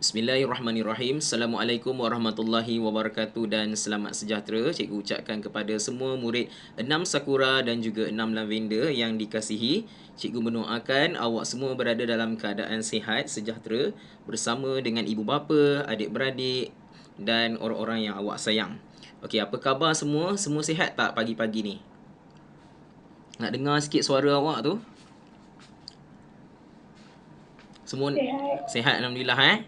Bismillahirrahmanirrahim. Assalamualaikum warahmatullahi wabarakatuh dan selamat sejahtera. Cikgu ucapkan kepada semua murid 6 Sakura dan juga 6 Lavender yang dikasihi. Cikgu mendoakan awak semua berada dalam keadaan sihat, sejahtera bersama dengan ibu bapa, adik-beradik dan orang-orang yang awak sayang. Okey, apa khabar semua? Semua sihat tak pagi-pagi ni? Nak dengar sikit suara awak tu? Semua Sihat. sihat Alhamdulillah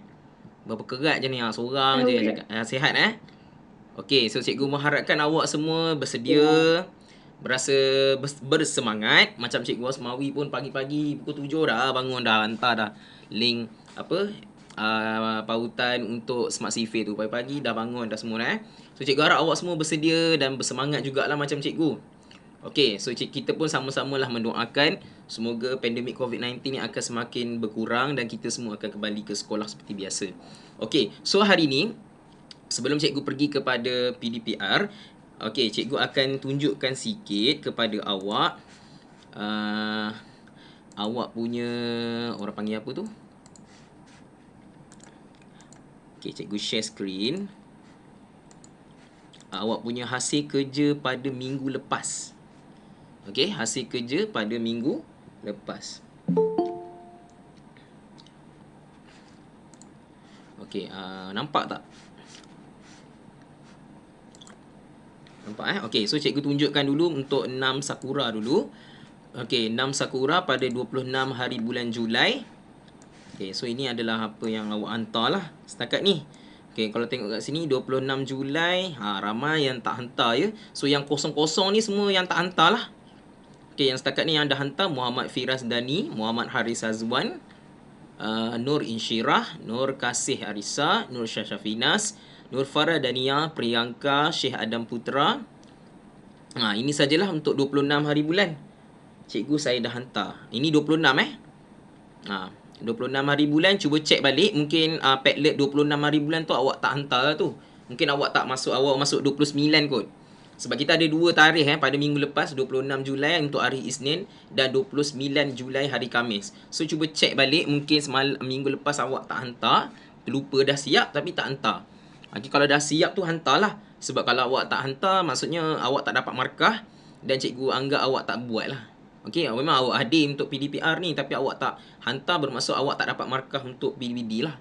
Berapa kerat je ni, seorang je yang cakap. Sihat Okey, so cikgu mengharapkan awak semua bersedia, berasa bersemangat. Macam cikgu Asmawi pun pagi-pagi pukul 7 dah bangun dah, hantar dah link pautan untuk Smart Civil tu. Pagi-pagi dah bangun dah semua So cikgu harap awak semua bersedia dan bersemangat jugalah macam cikgu. Okey, so kita pun sama-samalah mendoakan semoga pandemik COVID-19 ni akan semakin berkurang dan kita semua akan kembali ke sekolah seperti biasa. Okey, so hari ni sebelum cikgu pergi kepada PDPR, okey, cikgu akan tunjukkan sikit kepada awak awak punya, orang panggil apa tu? Okey, cikgu share screen. Awak punya hasil kerja pada minggu lepas. Okey, hasil kerja pada minggu lepas. Okey, nampak tak? Nampak Okey, so cikgu tunjukkan dulu untuk 6 Sakura dulu. Okey, 6 Sakura pada 26 hari bulan Julai. Okey, so ini adalah apa yang awak hantar lah setakat ni. Okey, kalau tengok kat sini 26 Julai, ramai yang tak hantar ya. So yang kosong-kosong ni semua yang tak hantar lah. Okey, yang setakat ni yang dah hantar Muhammad Firas Dani, Muhammad Haris Azwan, Nur Insyirah, Nur Kasih Arisa, Nur Syashafinas, Nur Farah Dania, Priyanka, Syekh Adam Putra. Ini sajalah untuk 26 hari bulan. Cikgu saya dah hantar. Ini 26 26 hari bulan, cuba cek balik. Mungkin Padlet 26 hari bulan tu awak tak hantar lah tu. Mungkin awak tak masuk, awak masuk 29 kot. Sebab kita ada dua tarikh pada minggu lepas, 26 Julai untuk hari Isnin dan 29 Julai hari Khamis. So cuba cek balik, mungkin minggu lepas awak tak hantar, lupa dah siap tapi tak hantar. Okay, kalau dah siap tu hantarlah. Sebab kalau awak tak hantar, maksudnya awak tak dapat markah dan cikgu anggap awak tak buat lah. Okey, memang awak hadir untuk PDPR ni tapi awak tak hantar, bermaksud awak tak dapat markah untuk PBD lah.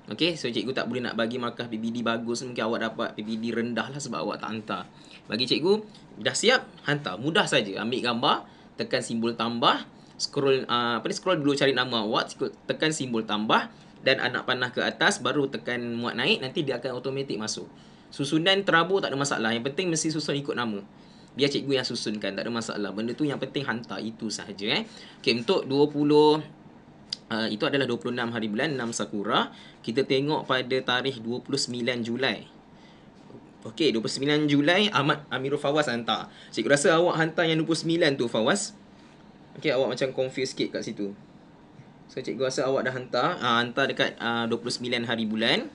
Okey, so cikgu tak boleh nak bagi markah PBD bagus, mungkin awak dapat PBD rendah lah sebab awak tak hantar. Bagi cikgu, dah siap, hantar. Mudah saja. Ambil gambar, tekan simbol tambah, scroll scroll dulu cari nama awak, tekan simbol tambah dan anak panah ke atas, baru tekan muat naik, nanti dia akan automatik masuk. Susunan terabur tak ada masalah. Yang penting mesti susun ikut nama. Biar cikgu yang susunkan, tak ada masalah. Benda tu yang penting hantar, itu sahaja Okey, untuk 20 itu adalah 26 hari bulan 6 Sakura. Kita tengok pada tarikh 29 Julai. Okey, 29 Julai Ahmad Amirul Fawaz hantar. Cikgu rasa awak hantar yang 29 tu, Fawaz. Okey, awak macam confused sikit kat situ. So cikgu rasa awak dah hantar. Hantar dekat 29 hari bulan.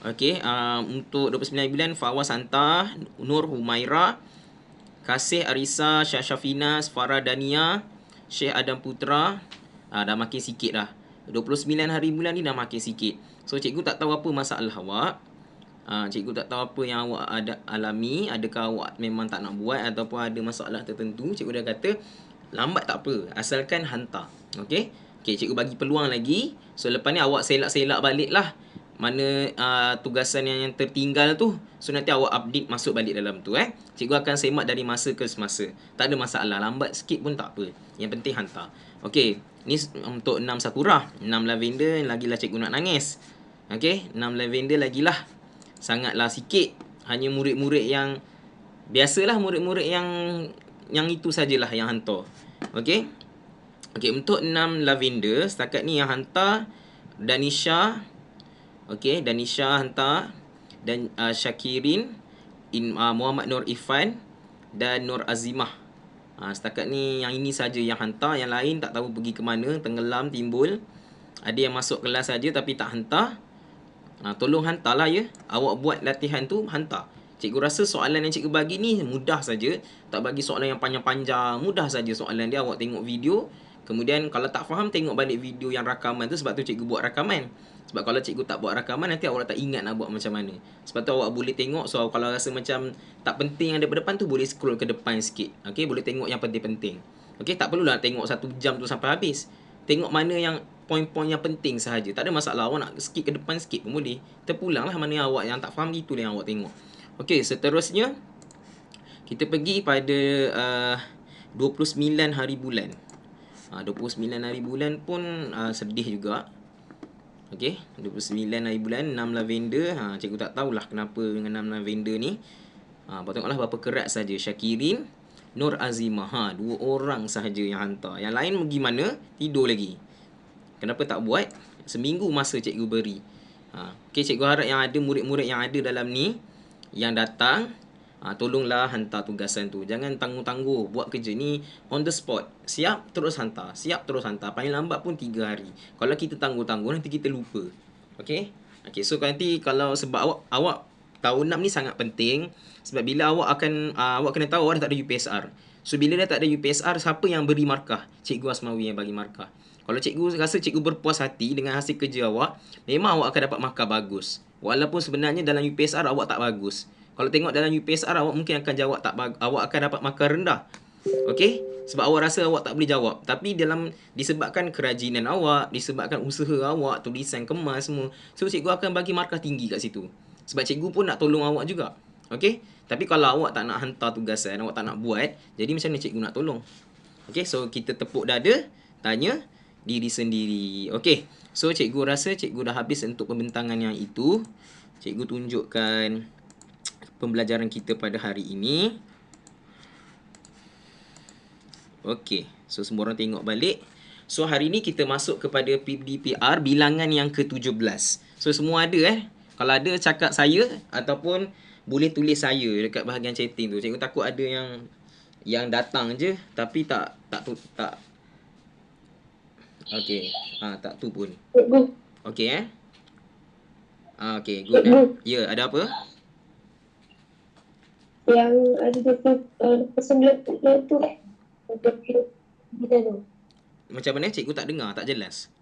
Okey, untuk 29 bulan Fawaz hantar, Nur Humaira, Kasih Arisa, Syashafinas, Farah Dania, Syekh Adam Putra. Dah makin sikit dah. 29 hari bulan ni dah makin sikit. So cikgu tak tahu apa masalah awak. Cikgu tak tahu apa yang awak ada alami. Adakah awak memang tak nak buat ataupun ada masalah tertentu. Cikgu dah kata lambat tak apa, asalkan hantar. Okey, cikgu bagi peluang lagi. So lepas ni awak selak-selak balik lah mana tugasan yang tertinggal tu. So nanti awak update masuk balik dalam tu Cikgu akan semak dari masa ke semasa. Tak ada masalah, lambat sikit pun tak apa. Yang penting hantar. Okey, ni untuk 6 Sakura, 6 Lavender lagilah cikgu nak nangis. Okey, 6 Lavender lagilah sangatlah sikit. Hanya murid-murid yang biasalah, murid-murid yang itu sajalah yang hantar. Okey. Okey, untuk 6 Lavender setakat ni yang hantar Danisha. Okey, Danisha hantar dan Syakirin, Muhammad Nur Ifan dan Nur Azimah. Setakat ni yang ini saja yang hantar, yang lain tak tahu pergi ke mana, tenggelam timbul. Ada yang masuk kelas saja tapi tak hantar. Tolong hantarlah ya. Awak buat latihan tu, hantar. Cikgu rasa soalan yang cikgu bagi ni mudah saja. Tak bagi soalan yang panjang-panjang, mudah saja soalan dia. Awak tengok video, kemudian kalau tak faham tengok balik video yang rakaman tu, sebab tu cikgu buat rakaman. Sebab kalau cikgu tak buat rakaman, nanti awak tak ingat nak buat macam mana. Sebab tu awak boleh tengok. So kalau rasa macam tak penting yang ada depan tu, boleh scroll ke depan sikit. Okay, boleh tengok yang penting-penting. Okay, tak perlulah tengok 1 jam tu sampai habis. Tengok mana yang poin-poin yang penting sahaja. Tak ada masalah. Awak nak skip ke depan sikit pun boleh. Terpulang lah mana yang awak yang tak faham, itu yang awak tengok. Okay, seterusnya kita pergi pada 29 hari bulan. 29 hari bulan pun sedih juga. Okey, 29 hari bulan 6 lavender. Cikgu tak tahulah kenapa dengan 6 lavender ni. Tengoklah berapa kerat saja. Syakirin, Nur Azimah. 2 orang sahaja yang hantar. Yang lain pergi mana? Tidur lagi. Kenapa tak buat? Seminggu masa cikgu beri. Okey, cikgu harap yang ada murid-murid yang ada dalam ni yang datang, tolonglah hantar tugasan tu. Jangan tangguh-tangguh buat kerja ni on the spot. Siap terus hantar. Siap terus hantar. Paling lambat pun 3 hari. Kalau kita tangguh-tangguh, nanti kita lupa. Okey? Okey, so nanti kalau sebab awak tahun 6 ni sangat penting, sebab bila awak akan awak kena tahu awak dah tak ada UPSR. So bila dah tak ada UPSR, siapa yang beri markah? Cikgu Asmawi yang bagi markah. Kalau cikgu rasa cikgu berpuas hati dengan hasil kerja awak, memang awak akan dapat markah bagus. Walaupun sebenarnya dalam UPSR awak tak bagus. Kalau tengok dalam UPSR, awak mungkin akan jawab awak akan dapat markah rendah. Okey? Sebab awak rasa awak tak boleh jawab. Tapi disebabkan kerajinan awak, disebabkan usaha awak, tulisan kemas semua, so cikgu akan bagi markah tinggi kat situ. Sebab cikgu pun nak tolong awak juga. Okey? Tapi kalau awak tak nak hantar tugasan, awak tak nak buat, jadi macam mana cikgu nak tolong? Okey, so kita tepuk dada, tanya diri sendiri. Okey. So cikgu rasa cikgu dah habis untuk pembentangan yang itu. Cikgu tunjukkan pembelajaran kita pada hari ini. Okey, so semua orang tengok balik. So hari ni kita masuk kepada PDPR bilangan yang ke-17. So semua ada Kalau ada cakap saya ataupun boleh tulis saya dekat bahagian chatting tu. Cikgu takut ada yang datang je tapi tak. Okey. Tak tu pun. Okey okey, good. Ya, ada apa? Yang ada 29 tu untuk kita tu. Macam mana? Cikgu tak dengar, tak jelas.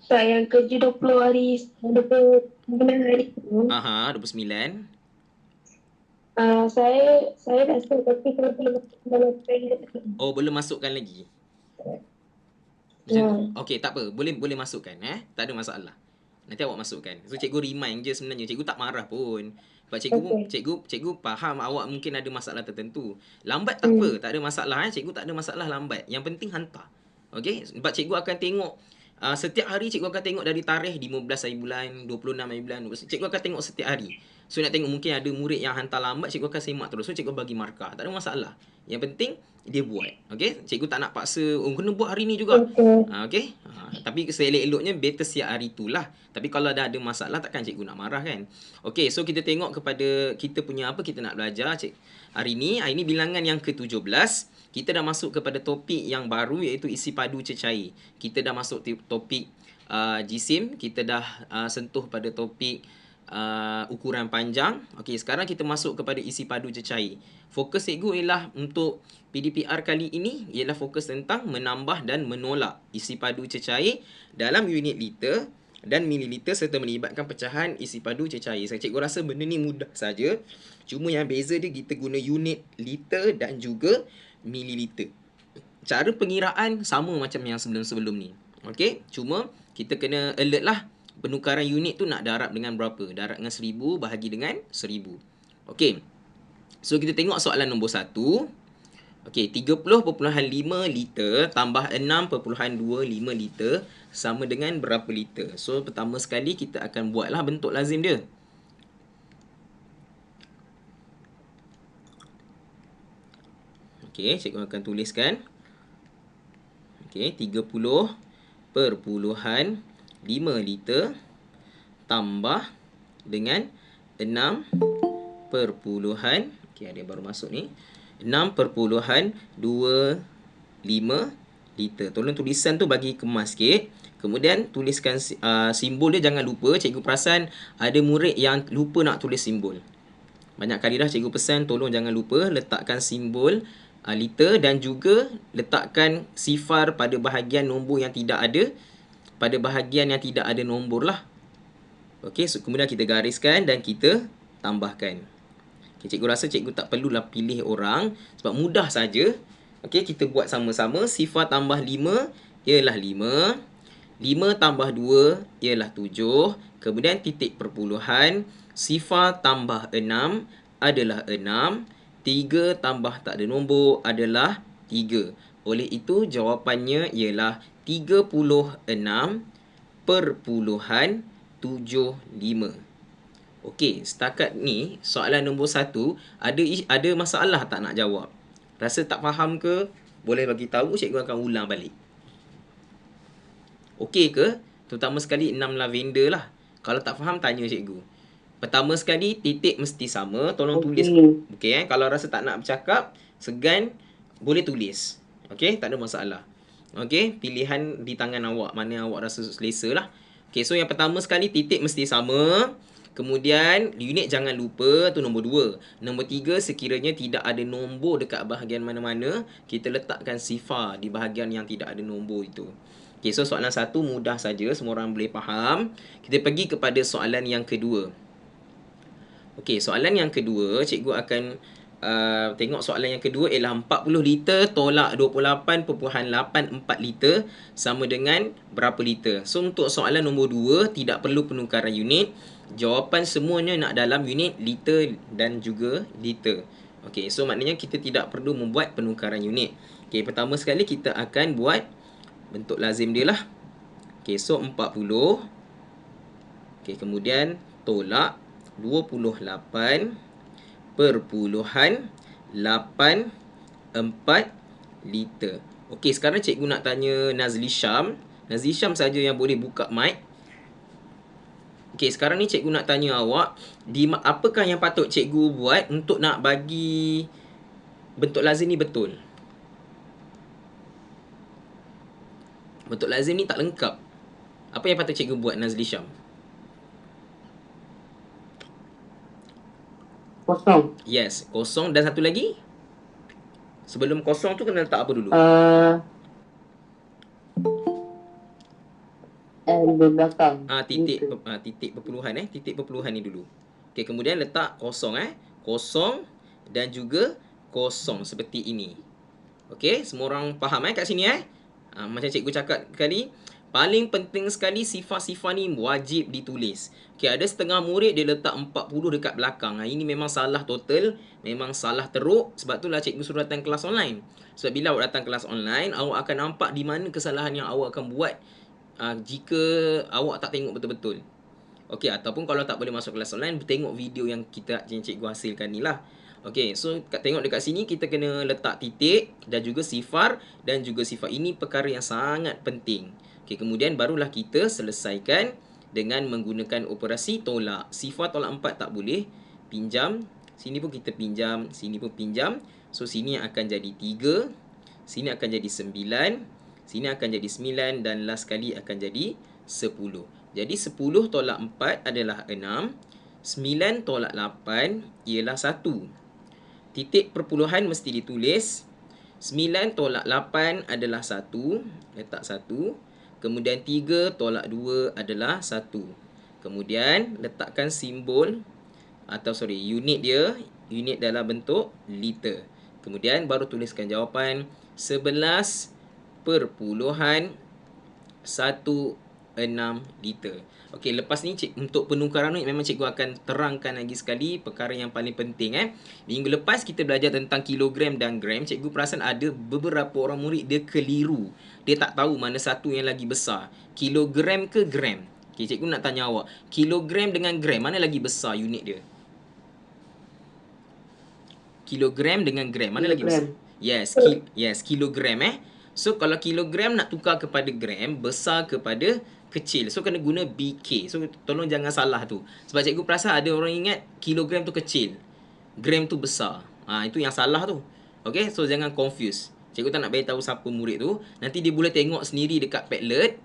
Tak, yang kerja 20 hari, 29 hari tu. 29. Saya rasa tapi kalau belum Oh, belum masukkan lagi. Ya. Okey, tak apa. Boleh masukkan Tak ada masalah. Nanti awak masukkan. So cikgu remind je sebenarnya. Cikgu tak marah pun. Sebab cikgu faham awak mungkin ada masalah tertentu. Lambat tak apa, tak ada masalah Cikgu tak ada masalah lambat. Yang penting hantar. Okey? Sebab cikgu akan tengok setiap hari cikgu akan tengok dari tarikh 15 hari bulan, 26 hari bulan. Cikgu akan tengok setiap hari. So nak tengok mungkin ada murid yang hantar lambat, cikgu akan semak terus. So cikgu bagi markah. Tak ada masalah. Yang penting dia buat. Okey? Cikgu tak nak paksa, kena buat hari ni juga. Okey? Tapi seelok-eloknya better siap hari tu lah. Tapi kalau dah ada masalah, takkan cikgu nak marah kan? Okey, so kita tengok kepada kita punya apa kita nak belajar hari ni. Hari ni bilangan yang ke-17. Kita dah masuk kepada topik yang baru, iaitu isi padu cecair. Kita dah masuk topik jisim. Kita dah sentuh pada topik ukuran panjang. Okey, sekarang kita masuk kepada isi padu cecair. Fokus cikgu ialah untuk PDPR kali ini ialah fokus tentang menambah dan menolak isi padu cecair dalam unit liter dan mililiter serta melibatkan pecahan isi padu cecair. Cikgu rasa benda ni mudah saja. Cuma yang beza dia kita guna unit liter dan juga mililiter. Cara pengiraan sama macam yang sebelum-sebelum ni. Okey, cuma kita kena alert lah. Penukaran unit tu nak darab dengan berapa? Darab dengan 1000 bahagi dengan 1000. Okey. So kita tengok soalan nombor 1. Okey, 30.5 liter tambah 6.25 liter sama dengan berapa liter? So pertama sekali kita akan buatlah bentuk lazim dia. Okey, cikgu akan tuliskan. Okey, 30.5 liter tambah dengan 6. Okey, ada yang baru masuk ni. 6.25 liter. Tolong tulisan tu bagi kemas sikit. Kemudian tuliskan simbol dia, jangan lupa. Cikgu perasan ada murid yang lupa nak tulis simbol. Banyak kali dah cikgu pesan tolong jangan lupa letakkan simbol liter dan juga letakkan sifar pada bahagian nombor yang tidak ada pada bahagian yang tidak ada nombor lah. Okey, so kemudian kita gariskan dan kita tambahkan. Okay, cikgu rasa cikgu tak perlulah pilih orang sebab mudah saja. Okey, kita buat sama-sama. Sifar tambah 5 ialah 5. 5 tambah 2 ialah 7. Kemudian titik perpuluhan. Sifar tambah 6 adalah 6. 3 tambah tak ada nombor adalah 3. Oleh itu, jawapannya ialah 36.75. Okey, setakat ni soalan nombor 1 ada masalah tak nak jawab? Rasa tak faham ke? Boleh bagi tahu, cikgu akan ulang balik. Okey ke? Terutama sekali 6 lavender lah. Kalau tak faham tanya cikgu. Pertama sekali titik mesti sama, tolong tulis. Okey kalau rasa tak nak bercakap, segan boleh tulis. Okey, tak ada masalah. Okey, pilihan di tangan awak, mana awak rasa selesa lah. Okey, so yang pertama sekali titik mesti sama. Kemudian unit jangan lupa, tu nombor 2. Nombor 3, sekiranya tidak ada nombor dekat bahagian mana-mana, kita letakkan sifar di bahagian yang tidak ada nombor itu. Okey, so soalan 1 mudah saja, semua orang boleh faham. Kita pergi kepada soalan yang kedua. Okey, soalan yang kedua, cikgu akan tengok soalan yang kedua ialah 40 liter tolak 28.84 liter sama dengan berapa liter. So, untuk soalan nombor 2, tidak perlu penukaran unit. Jawapan semuanya nak dalam unit liter dan juga liter. Okey, so maknanya kita tidak perlu membuat penukaran unit. Okey, pertama sekali kita akan buat bentuk lazim dia lah. Okey, so 40. Okey, kemudian tolak 28.84 liter. Okey, sekarang cikgu nak tanya Nazli Syam. Nazli Syam saja yang boleh buka mic. Okey, sekarang ni cikgu nak tanya awak, apakah yang patut cikgu buat untuk nak bagi bentuk lazim ni betul? Bentuk lazim ni tak lengkap. Apa yang patut cikgu buat, Nazli Syam? Kosong. Yes, kosong dan satu lagi? Sebelum kosong tu kena letak apa dulu? Di belakang. Titik perpuluhan titik perpuluhan ni dulu. Okey, kemudian letak kosong kosong dan juga kosong seperti ini. Okey, semua orang faham kat sini macam cikgu cakap tadi, paling penting sekali sifar-sifar ni wajib ditulis. Okey, ada setengah murid dia letak 40 dekat belakang. Ini memang salah total, memang salah teruk. Sebab itulah cikgu suruh datang kelas online. Sebab bila awak datang kelas online, awak akan nampak di mana kesalahan yang awak akan buat jika awak tak tengok betul-betul. Okey, ataupun kalau tak boleh masuk kelas online, tengok video yang cikgu hasilkan ni lah. Okey, so tengok dekat sini kita kena letak titik dan juga sifar dan juga sifar. Ini perkara yang sangat penting. Okey, kemudian barulah kita selesaikan dengan menggunakan operasi tolak. Sifar tolak 4 tak boleh. Pinjam. Sini pun kita pinjam. Sini pun pinjam. So, sini akan jadi 3. Sini akan jadi 9. Sini akan jadi 9 dan last kali akan jadi 10. Jadi 10 tolak 4 adalah 6. 9 tolak 8 ialah 1. Titik perpuluhan mesti ditulis. 9 tolak 8 adalah 1. Letak 1. Kemudian 3 tolak 2 adalah 1. Kemudian letakkan simbol unit dia. Unit dalam bentuk liter. Kemudian baru tuliskan jawapan 11.16 liter. Okey, lepas ni untuk penukaran ni memang cikgu akan terangkan lagi sekali perkara yang paling penting. Minggu lepas kita belajar tentang kilogram dan gram. Cikgu perasan ada beberapa orang murid dia keliru. Dia tak tahu mana satu yang lagi besar, kilogram ke gram. Okey, cikgu nak tanya awak, kilogram dengan gram mana lagi besar unit dia? Kilogram dengan gram mana lagi besar? Yes, kilogram So, kalau kilogram nak tukar kepada gram, besar kepada kecil. So, kena guna BK. So, tolong jangan salah tu. Sebab cikgu perasan ada orang ingat kilogram tu kecil, gram tu besar. Itu yang salah tu. Okay, so jangan confuse. Cikgu tak nak beritahu siapa murid tu. Nanti dia boleh tengok sendiri dekat Padlet.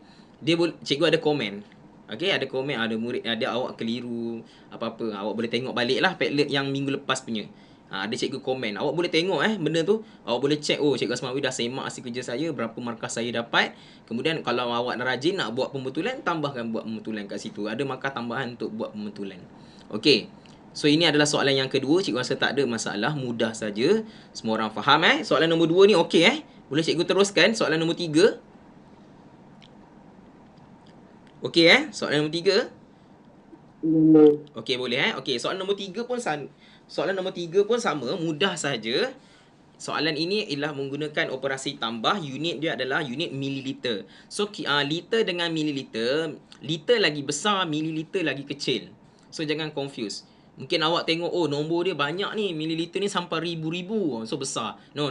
Cikgu ada komen. Okay, ada komen, ada murid, ada awak keliru, apa-apa. Awak boleh tengok balik lah Padlet yang minggu lepas punya. Ada cikgu komen. Awak boleh tengok benda tu. Awak boleh check, oh Cikgu Asmawi dah semak hasil kerja saya, berapa markah saya dapat. Kemudian kalau awak rajin nak buat pembetulan, tambahkan buat pembetulan kat situ. Ada markah tambahan untuk buat pembetulan. Okey. So ini adalah soalan yang kedua. Cikgu rasa tak ada masalah, mudah saja. Semua orang faham Soalan nombor 2 ni okey Boleh cikgu teruskan soalan nombor 3. Okey soalan nombor 3. Okey boleh Okey, soalan nombor 3 pun sama, mudah saja. Soalan ini ialah menggunakan operasi tambah, unit dia adalah unit mililiter. So liter dengan mililiter, liter lagi besar, mililiter lagi kecil. So jangan confuse. Mungkin awak tengok, oh nombor dia banyak ni, mililiter ni sampai ribu-ribu, so besar. No.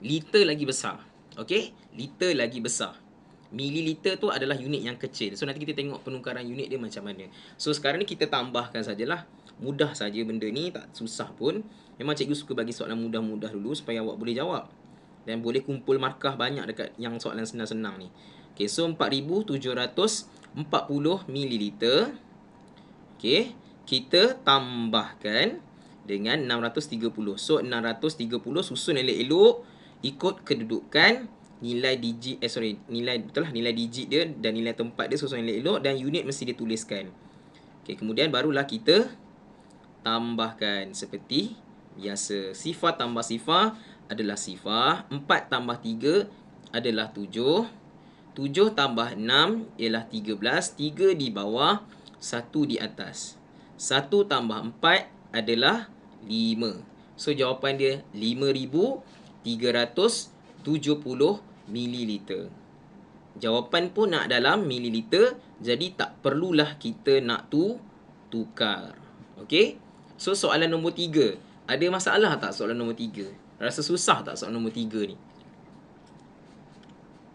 Liter lagi besar. Okey? Liter lagi besar. Mililiter tu adalah unit yang kecil. So nanti kita tengok penukaran unit dia macam mana. So sekarang ni kita tambahkan sajalah. Mudah saja benda ni, tak susah pun. Memang cikgu suka bagi soalan mudah-mudah dulu supaya awak boleh jawab. Dan boleh kumpul markah banyak dekat yang soalan senang-senang ni. Okay, so 4,740 mililiter. Okay, kita tambahkan dengan 630. So 630 susun elok-elok ikut kedudukan nilai digit nilai digit dia dan nilai tempat dia susun elok-elok dan unit mesti dituliskan. Okay, kemudian barulah kita tambahkan seperti biasa. Sifar tambah sifar adalah sifar. 4 tambah 3 adalah 7. 7 tambah 6 ialah 13. 3 di bawah, 1 di atas. 1 tambah 4 adalah 5. So jawapan dia 5,370 mililiter. Jawapan pun nak dalam mililiter, jadi tak perlulah kita nak tukar. Okey? So soalan nombor 3. Ada masalah tak soalan nombor 3? Rasa susah tak soalan nombor 3 ni?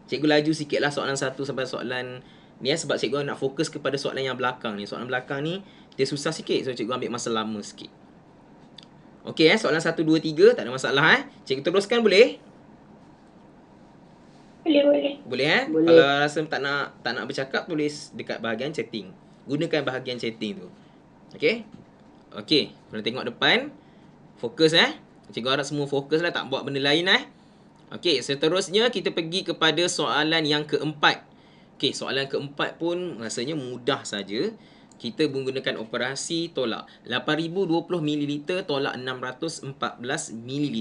Cikgu laju sikitlah soalan 1 sampai soalan ni sebab cikgu nak fokus kepada soalan yang belakang ni. Soalan belakang ni dia susah sikit, so cikgu ambil masa lama sikit. Okey soalan 1, 2, 3 tak ada masalah Cikgu teruskan boleh? Boleh. Boleh Kalau rasa tak nak bercakap, tulis dekat bahagian chatting. Gunakan bahagian chatting tu. Okey? Okey, kena tengok depan. Fokus Cikgu harap semua fokus lah, tak buat benda lain Okey, seterusnya kita pergi kepada soalan yang keempat. Okey, soalan keempat pun rasanya mudah saja. Kita menggunakan operasi tolak. 8,020 ml tolak 614 ml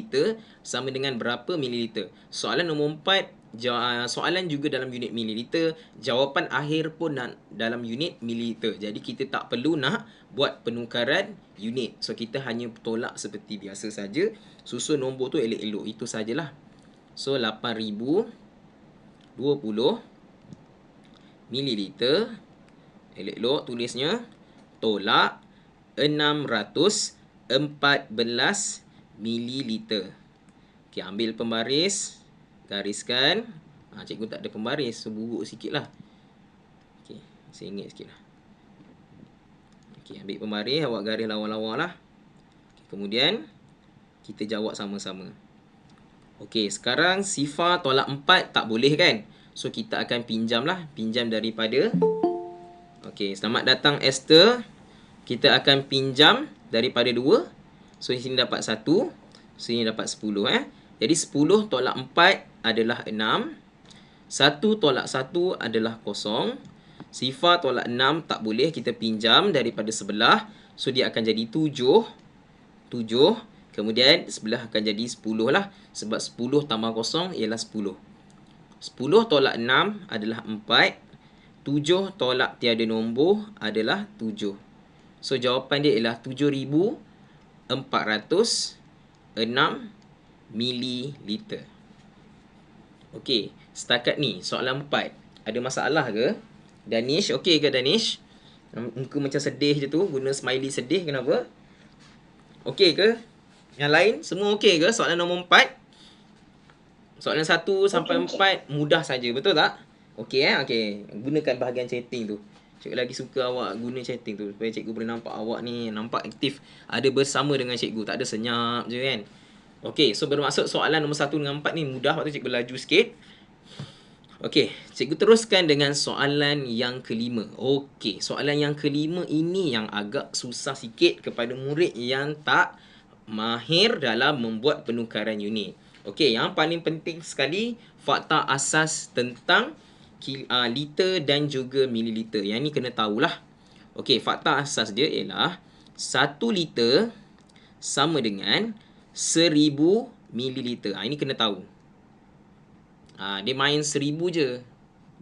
sama dengan berapa mililiter? Soalan nombor 4, soalan juga dalam unit mililiter. Jawapan akhir pun dalam unit mililiter. Jadi kita tak perlu nak buat penukaran unit. So kita hanya tolak seperti biasa saja. Susun nombor tu elok-elok. Itu sajalah. So 8,020 mililiter. Elok-elok tulisnya. Tolak 614 mililiter. Okey, ambil pembaris. Gariskan. Cikgu tak ada pembaris, so buruk sikit lah. Okey, sengit sikit lah. Okey, ambil pembaris, awak garis lawa-lawa lah. Okay, kemudian, kita jawab sama-sama. Okey, sekarang sifar tolak 4 tak boleh kan? So, kita akan pinjam lah. Pinjam daripada. Okey, selamat datang Esther. Kita akan pinjam daripada 2. So, di sini dapat 1. Sini dapat 10 Jadi 10 tolak 4 adalah 6. 1 tolak 1 adalah 0. Sifar tolak 6 tak boleh, kita pinjam daripada sebelah. So dia akan jadi 7. Kemudian sebelah akan jadi 10 lah. Sebab 10 tambah 0 ialah 10. 10 tolak 6 adalah 4. 7 tolak tiada nombor adalah 7. So jawapan dia ialah 7,406 mililiter. Okey, setakat ni soalan 4. Ada masalah ke? Danish, okey ke Danish? Muka macam sedih je tu, guna smiley sedih, kenapa? Okey ke? Yang lain semua okey ke? Soalan nombor 4. Soalan 1 sampai 4 mudah saja, betul tak? Okey okey. Gunakan bahagian chatting tu. Cikgu lagi suka awak guna chatting tu supaya cikgu boleh nampak awak ni nampak aktif, ada bersama dengan cikgu, tak ada senyap je kan. Okey, so bermaksud soalan nombor 1 dengan 4 ni mudah, waktu cikgu laju sikit. Okey, cikgu teruskan dengan soalan yang kelima. Okey, soalan yang kelima ini yang agak susah sikit kepada murid yang tak mahir dalam membuat penukaran unit. Okey, yang paling penting sekali fakta asas tentang liter dan juga mililiter. Yang ni kena tahulah. Okey, fakta asas dia ialah 1 liter sama dengan 1000 mililiter. Ini kena tahu. Dia main 1000 je.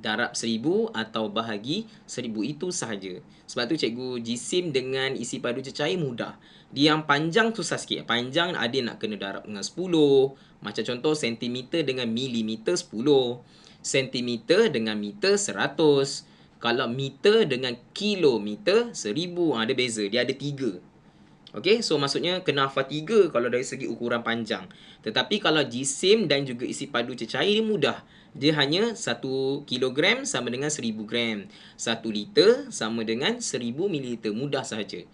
Darab 1000 atau bahagi 1000, itu sahaja. Sebab tu cikgu jisim dengan isi padu cecair mudah. Dia yang panjang susah sikit. Panjang ada nak kena darab dengan 10. Macam contoh sentimeter dengan milimeter 10. Sentimeter dengan meter 100. Kalau meter dengan kilometer 1000. Ada beza. Dia ada 3. Okey, so maksudnya kena hafal 3 kalau dari segi ukuran panjang. Tetapi kalau jisim dan juga isi padu cecair dia mudah. Dia hanya 1 kilogram sama dengan 1000 gram. 1 liter sama dengan 1000 mililiter. Mudah sahaja.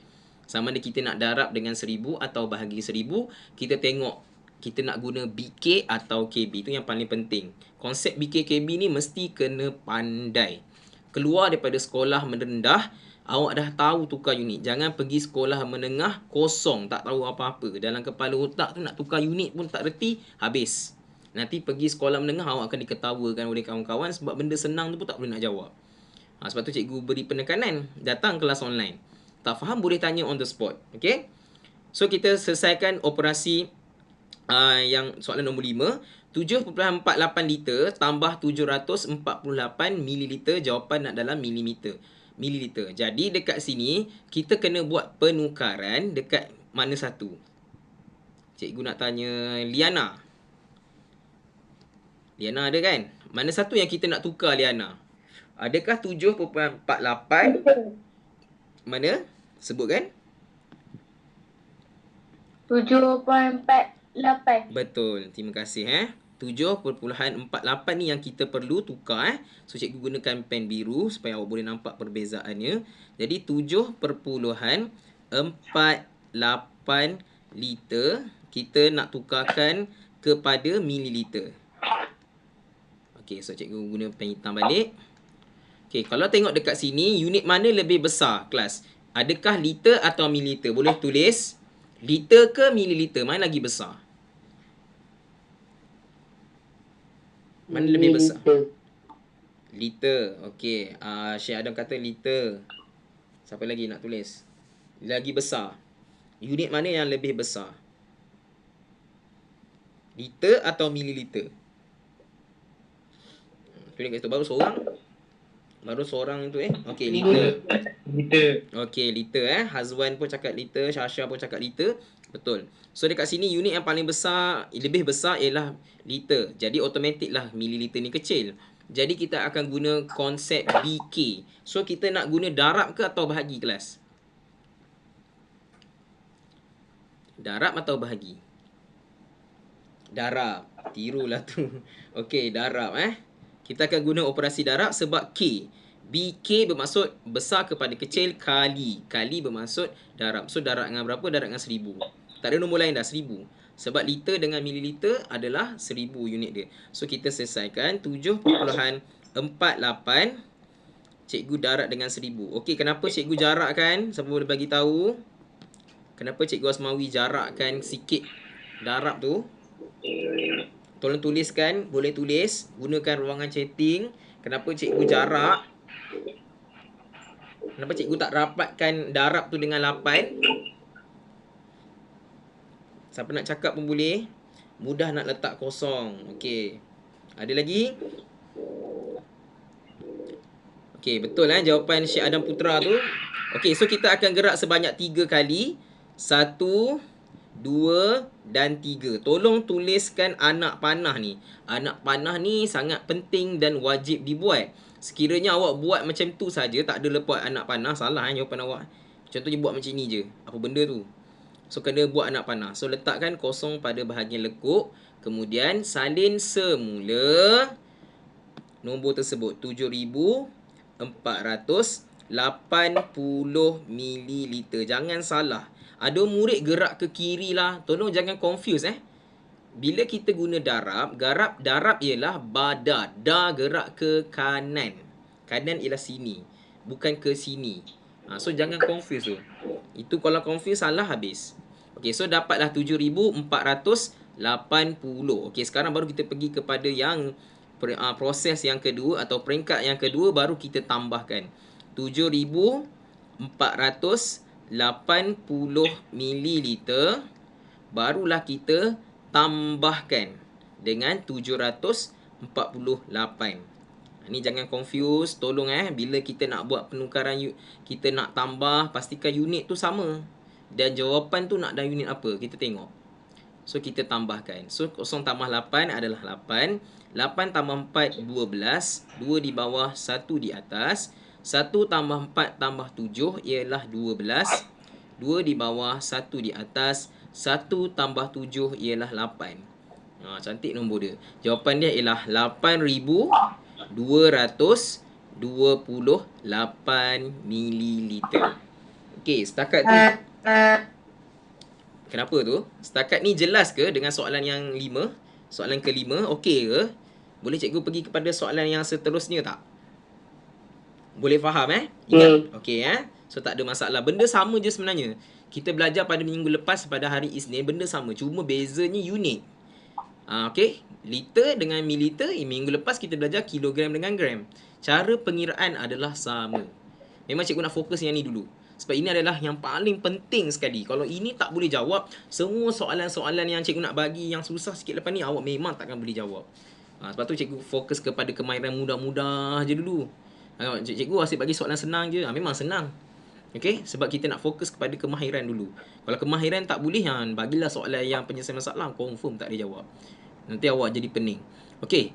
Sama ada kita nak darab dengan 1000 atau bahagi 1000, kita tengok kita nak guna BK atau KB. Itu yang paling penting. Konsep BK KB ni mesti kena pandai. Keluar daripada sekolah menrendah, awak dah tahu tukar unit. Jangan pergi sekolah menengah kosong, tak tahu apa-apa. Dalam kepala otak tu nak tukar unit pun tak reti, habis. Nanti pergi sekolah menengah awak akan diketawakan oleh kawan-kawan sebab benda senang tu pun tak boleh nak jawab. Sebab tu cikgu beri penekanan, datang kelas online. Tak faham boleh tanya on the spot. Okay? So kita selesaikan operasi yang soalan nombor 5. 7.48 liter tambah 748 mililiter. Jawapan nak dalam mililiter. Jadi dekat sini kita kena buat penukaran dekat mana satu? Cikgu nak tanya Liana. Liana ada kan? Mana satu yang kita nak tukar Liana? Adakah 7.48? Mana? Sebutkan. 7.48. Betul. Terima kasih 7.48 ni yang kita perlu tukar So cikgu gunakan pen biru supaya awak boleh nampak perbezaannya. Jadi 7.48 liter kita nak tukarkan kepada mililiter. Okey, so cikgu guna pen hitam balik. Okey, kalau tengok dekat sini unit mana lebih besar kelas? Adakah liter atau mililiter? Boleh tulis liter ke mililiter? Mana lagi besar? Mana lebih besar? Liter. Okey. Syekh Adam kata liter. Siapa lagi nak tulis? Lagi besar. Unit mana yang lebih besar? Liter atau mililiter? Tulis kat situ. Baru seorang tu Okey, liter. Okey, liter Hazwan pun cakap liter, Syasha pun cakap liter. Betul. So dekat sini unit yang paling besar, lebih besar ialah liter. Jadi automatik lah mililiter ni kecil. Jadi kita akan guna konsep BK. So kita nak guna darab ke atau bahagi kelas? Darab atau bahagi? Darab. Tirulah tu. Okey, darab Kita akan guna operasi darab sebab K. BK bermaksud besar kepada kecil kali. Kali bermaksud darab. So darab dengan berapa? Darab dengan 1000. Tak ada nombor lain dah, 1000. Sebab liter dengan mililiter adalah 1000 unit dia. So kita selesaikan 7.48. Cikgu darab dengan 1000. Okey, kenapa cikgu jarakkan? Siapa boleh bagi tahu? Kenapa cikgu Asmawi jarakkan sikit darab tu? Tolong tuliskan, boleh tulis, gunakan ruangan chatting. Kenapa cikgu jarak? Kenapa cikgu tak rapatkan darab tu dengan 8? Siapa nak cakap pun boleh. Mudah nak letak kosong. Okey. Ada lagi? Okey, betul jawapan Syekh Adam Putra tu. Okey, so kita akan gerak sebanyak 3 kali. 1, 2 dan 3. Tolong tuliskan anak panah ni. Anak panah ni sangat penting dan wajib dibuat. Sekiranya awak buat macam tu saja, tak ada lepas anak panah, salah jawapan awak. Contohnya buat macam ni je. Apa benda tu? So kena buat anak panah. So letakkan kosong pada bahagian lekuk. Kemudian salin semula nombor tersebut 7480 mililiter. Jangan salah. Ada murid gerak ke kiri lah. Tolong jangan confuse Bila kita guna darab ialah bada. Da gerak ke kanan. Kanan ialah sini. Bukan ke sini. So jangan confuse tu. Itu kalau confuse salah habis. Okey, so dapatlah 7,480. Okey, sekarang baru kita pergi kepada yang proses yang kedua atau peringkat yang kedua, baru kita tambahkan 7,480 mililiter, barulah kita tambahkan dengan 748. Ni jangan confuse, tolong bila kita nak buat penukaran, kita nak tambah, pastikan unit tu sama. Dan jawapan tu nak dalam unit apa, kita tengok. So kita tambahkan. So 0 tambah 8 adalah 8. 8 tambah 4 12. 2 di bawah, 1 di atas. 1 tambah 4 tambah 7 ialah 12. 2 di bawah, 1 di atas. 1 tambah 7 ialah 8. Cantik nombor dia. Jawapan dia ialah 8,228 mililiter. Okey, setakat tu kenapa tu? Setakat ni jelas ke dengan soalan yang 5? Soalan ke-5 okey ke? Boleh cikgu pergi kepada soalan yang seterusnya tak? Boleh faham Ingat? Okey So tak ada masalah. Benda sama je sebenarnya. Kita belajar pada minggu lepas pada hari Isnin, benda sama, cuma bezanya unit. Okey, liter dengan mililiter. Minggu lepas kita belajar kilogram dengan gram. Cara pengiraan adalah sama. Memang cikgu nak fokus yang ni dulu. Sebab ini adalah yang paling penting sekali. Kalau ini tak boleh jawab, semua soalan-soalan yang cikgu nak bagi yang susah sikit lepas ni, awak memang takkan boleh jawab. Sebab tu cikgu fokus kepada kemahiran mudah-mudah je dulu. Cikgu asyik bagi soalan senang je. Memang senang. Okey, sebab kita nak fokus kepada kemahiran dulu. Kalau kemahiran tak boleh, bagilah soalan yang penyelesaian masalah, confirm tak boleh jawab. Nanti awak jadi pening. Okey,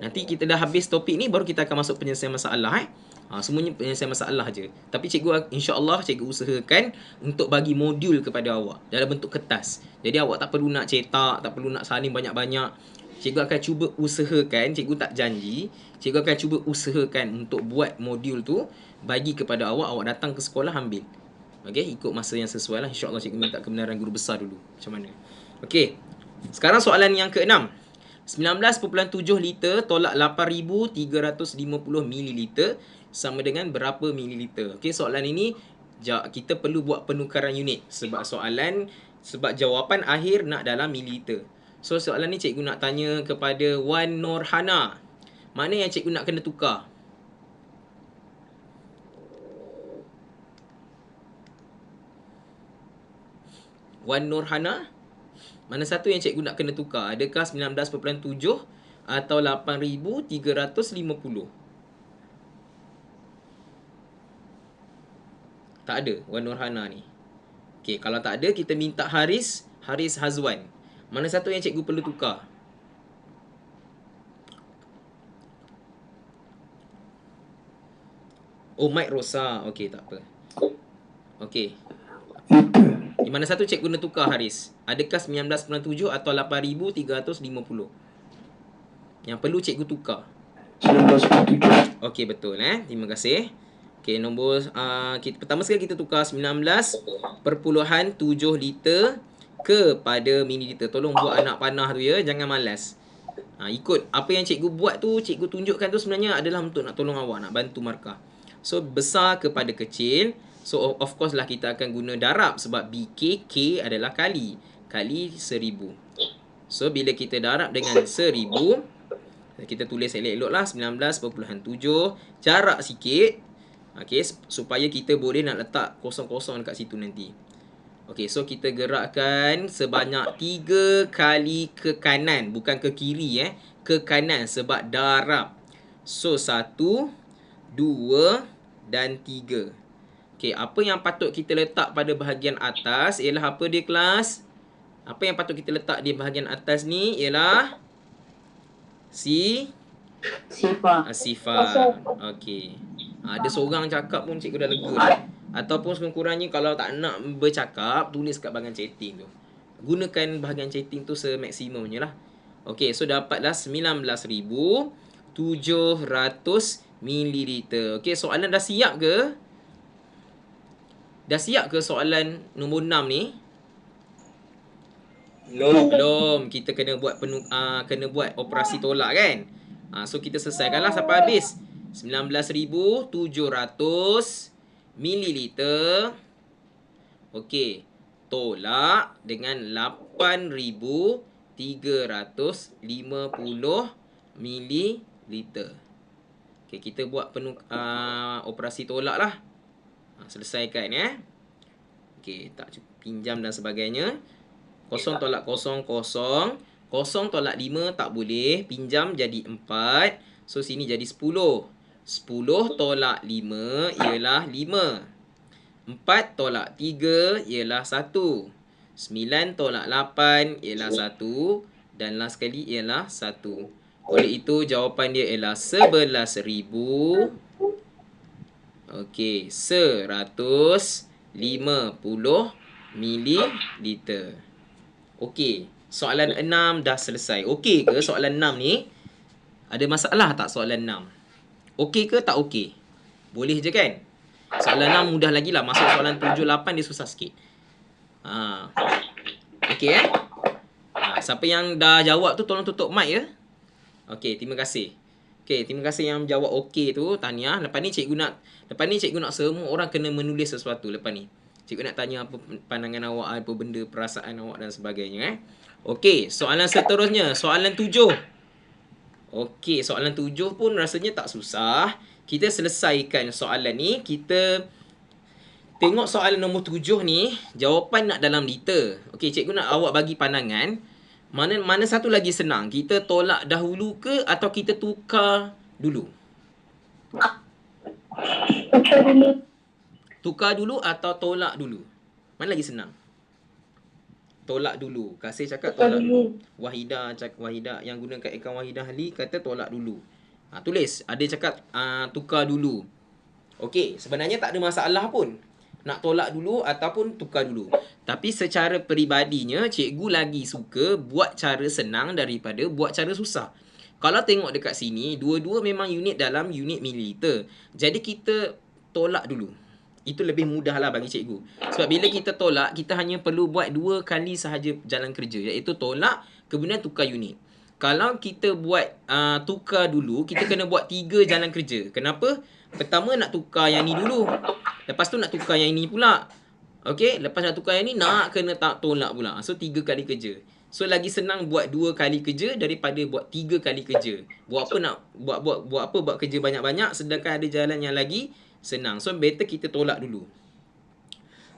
nanti kita dah habis topik ni, baru kita akan masuk penyelesaian masalah. Semuanya penyelesaian masalah je. Tapi cikgu, insya-Allah cikgu usahakan untuk bagi modul kepada awak dalam bentuk kertas. Jadi awak tak perlu nak cetak, tak perlu nak salin banyak-banyak. Cikgu akan cuba usahakan, cikgu tak janji, cikgu akan cuba usahakan untuk buat modul tu bagi kepada awak, awak datang ke sekolah ambil. Okey, ikut masa yang sesuai lah. Insya-Allah cikgu minta kebenaran guru besar dulu. Macam mana? Okey. Sekarang soalan yang ke-6. 19.7 liter tolak 8,350 mililiter sama dengan berapa mililiter? Okey, soalan ini kita perlu buat penukaran unit sebab jawapan akhir nak dalam mililiter. So soalan ni cikgu nak tanya kepada Wan Norhana. Mana yang cikgu nak kena tukar? Wan Norhana, mana satu yang cikgu nak kena tukar? Adakah 19.7 atau 8,350? Tak ada Wan Norhana ni. Okey, kalau tak ada, kita minta Haris Hazwan. Mana satu yang cikgu perlu tukar? Oh, Mike Rosa. Okey, tak apa. Okey. Di mana satu cikgu nak tukar, Haris? Adakah 19.7 atau 8,350? Yang perlu cikgu tukar. 19.7. Okey, betul Terima kasih. Okey, nombor pertama sekali kita tukar 19.7 liter kepada mililiter. Tolong buat anak panah tu ya, jangan malas. Ikut apa yang cikgu buat tu, cikgu tunjukkan tu sebenarnya adalah untuk nak tolong awak, nak bantu markah. So besar kepada kecil. So of course lah kita akan guna darab sebab BK, K adalah kali 1,000. So bila kita darab dengan 1,000, kita tulis elok-elok lah 19.7. Jarak sikit. Okey, supaya kita boleh nak letak kosong-kosong dekat situ nanti. Okey, so kita gerakkan sebanyak 3 kali ke kanan, bukan ke kiri ke kanan sebab darab. So 1, 2 dan 3. Okey, apa yang patut kita letak pada bahagian atas ialah apa dia kelas? Apa yang patut kita letak di bahagian atas ni ialah Sifar. sifar. Okey. Ada seorang cakap pun cikgu dah lega. Ataupun sekurang-kurangnya kalau tak nak bercakap, tulis kat bahagian chatting tu. Gunakan bahagian chatting tu semaksimumnya lah. Okey, so dapatlah 19,700 mililiter. Okey, soalan dah siap ke? Dah siap ke soalan nombor 6 ni? Belum. Kita kena buat operasi tolak kan? So kita selesaikanlah sampai habis. 19,700 mililiter. Okey. tolak dengan 8,350 mililiter. Okey, kita buat operasi tolak lah. Selesaikan ya. Okey, tak pinjam dan sebagainya. 0 tolak 0, 0. 0 tolak 5 tak boleh. Pinjam jadi 4. So, sini jadi 10. 10 tolak 5 ialah 5. 4 tolak 3 ialah 1. 9 tolak 8 ialah 1. Dan last sekali ialah 1. Oleh itu, jawapan dia ialah 11,000. Okey, 150 mililiter. Okey, soalan 6 dah selesai. Okey ke soalan 6 ni? Ada masalah tak soalan 6? Okey ke tak okey? Boleh je kan? Soalan 6 mudah lagi lah. Masuk soalan 7, 8 dia susah sikit. Okey siapa yang dah jawab tu tolong tutup mic ya. Okey, terima kasih. Okey, terima kasih yang jawab okey tu. Tahniah. Lepas ni cikgu nak semua orang kena menulis sesuatu lepas ni. Cikgu nak tanya apa pandangan awak, apa benda, perasaan awak dan sebagainya. Okey, soalan seterusnya. Soalan 7. Okey, soalan 7 pun rasanya tak susah. Kita selesaikan soalan ni. Kita tengok soalan nombor 7 ni. Jawapan nak dalam liter. Okey, cikgu nak awak bagi pandangan. Mana satu lagi senang? Kita tolak dahulu ke atau kita tukar dulu? Tukar dulu atau tolak dulu? Mana lagi senang? Tolak dulu. Kasih cakap tolak dulu. Wahidah yang gunakan akaun Wahidah Ali kata tolak dulu. Tulis. Ada cakap tukar dulu. Okey, sebenarnya tak ada masalah pun. Nak tolak dulu ataupun tukar dulu. Tapi secara peribadinya, cikgu lagi suka buat cara senang daripada buat cara susah. Kalau tengok dekat sini, dua-dua memang unit dalam unit mililiter. Jadi kita tolak dulu. Itu lebih mudah lah bagi cikgu. Sebab bila kita tolak, kita hanya perlu buat 2 kali sahaja jalan kerja. Iaitu tolak, kemudian tukar unit. Kalau kita buat tukar dulu, kita kena buat 3 jalan kerja. Kenapa? Pertama nak tukar yang ni dulu. Lepas tu nak tukar yang ini pula. Okey, lepas nak tukar yang ni nak kena tolak pula. So 3 kali kerja. So lagi senang buat 2 kali kerja daripada buat 3 kali kerja. Buat apa kerja banyak-banyak sedangkan ada jalan yang lagi senang. So better kita tolak dulu.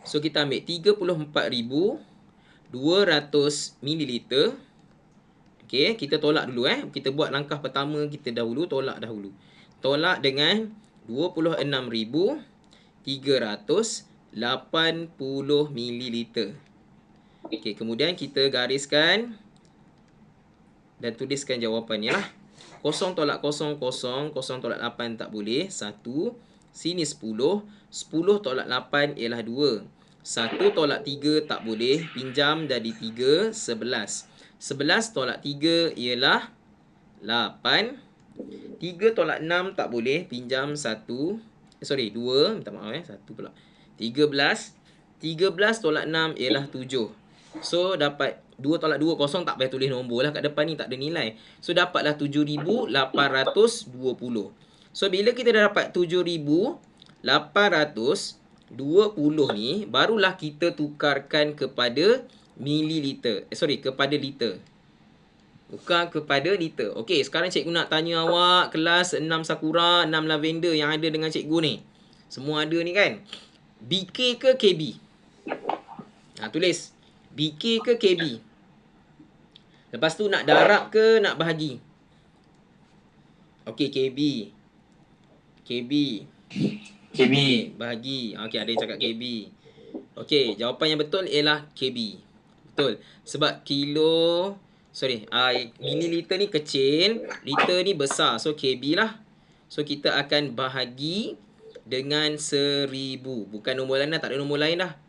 So kita ambil 34,200 mililiter. Okey, kita tolak dulu Kita buat langkah pertama kita dahulu, tolak dahulu. Tolak dengan 26,380 mililiter. Okey, kemudian kita gariskan dan tuliskan jawapannya lah. 0 tolak 0, 0. 0 tolak 8 tak boleh. 1. Sini 10. 10 tolak 8 ialah 2. 1 tolak 3 tak boleh. Pinjam jadi 3. 11. 11 tolak 3 ialah 8. 3 tolak 6 tak boleh. Pinjam 1. 2. Minta maaf 1 pula. 13. 13 tolak 6 ialah 7. So dapat 2 tolak 2 0 tak payah tulis nombor lah kat depan ni, tak ada nilai. So dapatlah 7,820. So bila kita dah dapat 7,820 ni, barulah kita tukarkan kepada mililiter. Kepada liter. Bukan kepada liter. Okey, sekarang cikgu nak tanya awak kelas 6 Sakura, 6 Lavender yang ada dengan cikgu ni. Semua ada ni kan? BK ke KB? Tulis. BK ke KB? Lepas tu nak darab ke nak bahagi? Okey, KB. KB. Bahagi. Okey, ada yang cakap KB. Okey, jawapan yang betul ialah KB. Betul. Sebab mililiter ni kecil, liter ni besar. So KB lah. So kita akan bahagi dengan 1,000. Bukan nombor lain dah, tak ada nombor lain dah.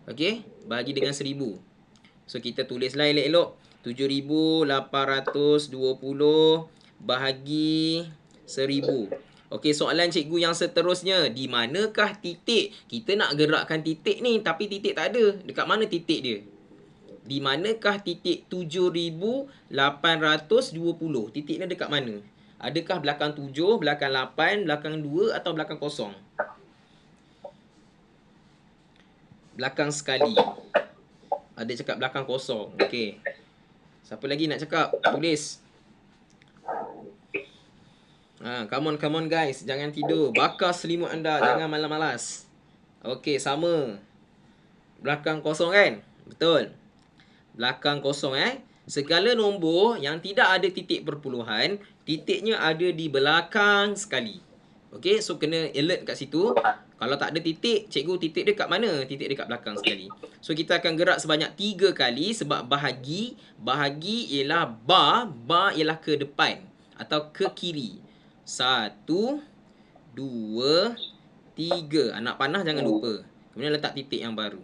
Okey, bahagi dengan 1,000. So kita tulislah elok-elok. 7,820 bahagi 1,000. Okey, soalan cikgu yang seterusnya. Di manakah titik? Kita nak gerakkan titik ni, tapi titik tak ada. Dekat mana titik dia? Di manakah titik 7,820? Titiknya dekat mana? Adakah belakang 7, belakang 8, belakang 2 atau belakang 0? Belakang sekali. Ada cakap belakang kosong. Okey. Siapa lagi nak cakap? Tulis. Come on guys. Jangan tidur. Bakar selimut anda. Jangan malas-malas. Okey, sama. Belakang kosong kan? Betul. Belakang kosong Segala nombor yang tidak ada titik perpuluhan, titiknya ada di belakang sekali. Okey, so kena alert kat situ. Kalau tak ada titik, cikgu titik dia kat mana? Titik dia kat belakang sekali. So kita akan gerak sebanyak 3 kali sebab bahagi. Bahagi ialah bar ialah ke depan atau ke kiri. 1, 2, 3. Anak panah jangan lupa. Kemudian letak titik yang baru.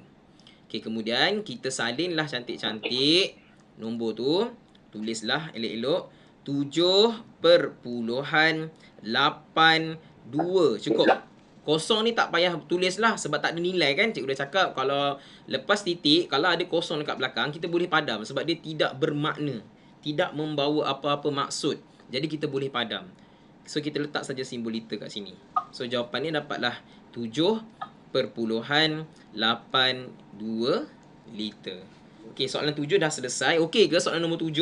Okey, kemudian kita salinlah cantik-cantik nombor tu. Tulislah elok-elok. 7.82. Cukup. Kosong ni tak payah tulislah sebab tak ada nilai kan. Cikgu dah cakap kalau lepas titik, kalau ada kosong dekat belakang, kita boleh padam sebab dia tidak bermakna. Tidak membawa apa-apa maksud. Jadi kita boleh padam. So kita letak saja simbol liter kat sini. So jawapan ni dapatlah 7.82 liter. Okey, soalan 7 dah selesai. Okey ke soalan nombor 7?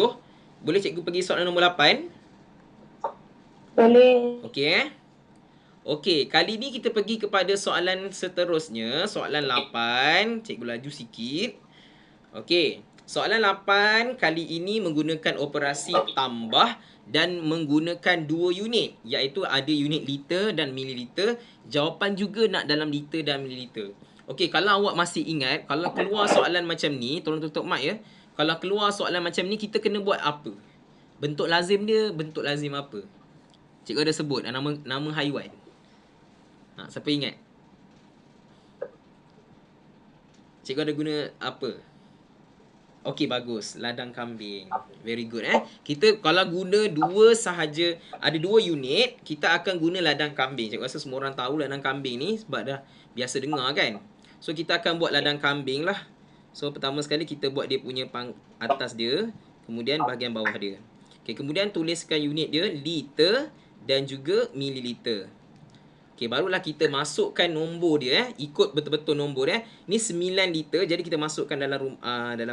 Boleh cikgu pergi soalan nombor 8? Boleh. Okey. Okey, kali ni kita pergi kepada soalan seterusnya. Soalan 8. Cikgu laju sikit. Okey. Soalan 8 kali ini menggunakan operasi tambah dan menggunakan 2 unit. Iaitu ada unit liter dan mililiter. Jawapan juga nak dalam liter dan mililiter. Okey, kalau awak masih ingat, kalau keluar soalan macam ni, tolong tutup mic ya. Kalau keluar soalan macam ni, kita kena buat apa? Bentuk lazim dia, bentuk lazim apa? Cikgu ada sebut nama haiwan. Siapa ingat? Cikgu ada guna apa? Okey, bagus. Ladang kambing. Very good Kita kalau guna 2 sahaja, ada 2 unit, kita akan guna ladang kambing. Cikgu rasa semua orang tahu ladang kambing ni sebab dah biasa dengar kan. So kita akan buat ladang kambing lah. So pertama sekali kita buat dia punya atas dia, kemudian bahagian bawah dia. Okey, kemudian tuliskan unit dia liter dan juga mililiter. Okey, barulah kita masukkan nombor dia ikut betul-betul nombor Ni 9 liter, jadi kita masukkan dalam 9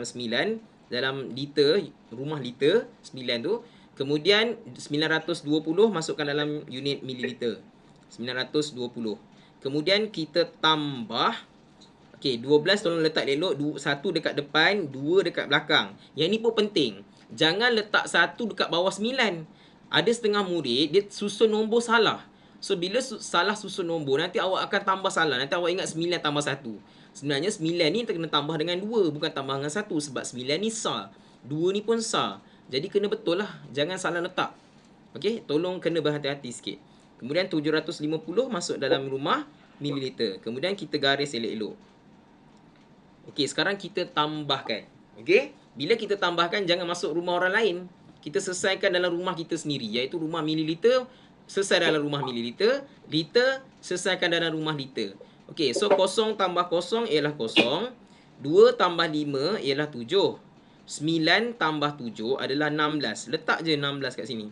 dalam liter, rumah liter 9 tu. Kemudian 920 masukkan dalam unit mililiter. 920. Kemudian kita tambah. Okey, 12 tolong letak elok, 1 dekat depan, 2 dekat belakang. Yang ni pun penting. Jangan letak 1 dekat bawah 9. Ada setengah murid dia susun nombor salah. So bila salah susun nombor, nanti awak akan tambah salah. Nanti awak ingat 9 tambah 1. Sebenarnya 9 ni kena tambah dengan 2, bukan tambah dengan 1 sebab 9 ni sah. 2 ni pun sah. Jadi kena betul lah. Jangan salah letak. Okey, tolong kena berhati-hati sikit. Kemudian 750 masuk dalam rumah mililiter. Kemudian kita garis elok-elok. Okey, sekarang kita tambahkan. Okey, bila kita tambahkan jangan masuk rumah orang lain. Kita selesaikan dalam rumah kita sendiri, iaitu rumah mililiter. Selesai dalam rumah mililiter, liter selesaikan dalam rumah liter. Okey, so 0 tambah 0 ialah 0. 2 tambah 5 ialah 7. 9 tambah 7 adalah 16. Letak je 16 kat sini.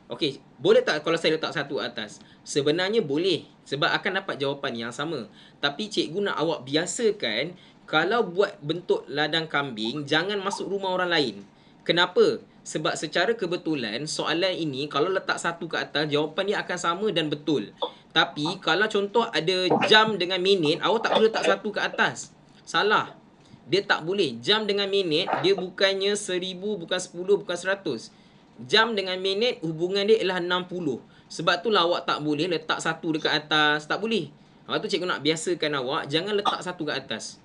Okey, boleh tak kalau saya letak 1 atas? Sebenarnya boleh sebab akan dapat jawapan yang sama. Tapi cikgu nak awak biasakan kalau buat bentuk ladang kambing jangan masuk rumah orang lain. Kenapa? Sebab secara kebetulan soalan ini kalau letak 1 ke atas jawapan dia akan sama dan betul. Tapi kalau contoh ada jam dengan minit, awak tak boleh letak 1 ke atas. Salah. Dia tak boleh. Jam dengan minit dia bukannya 1000, bukan 10, bukan 100. Jam dengan minit hubungan dia ialah 60. Sebab tu lah awak tak boleh letak 1 dekat atas. Tak boleh. Lepas tu cikgu nak biasakan awak jangan letak 1 ke atas.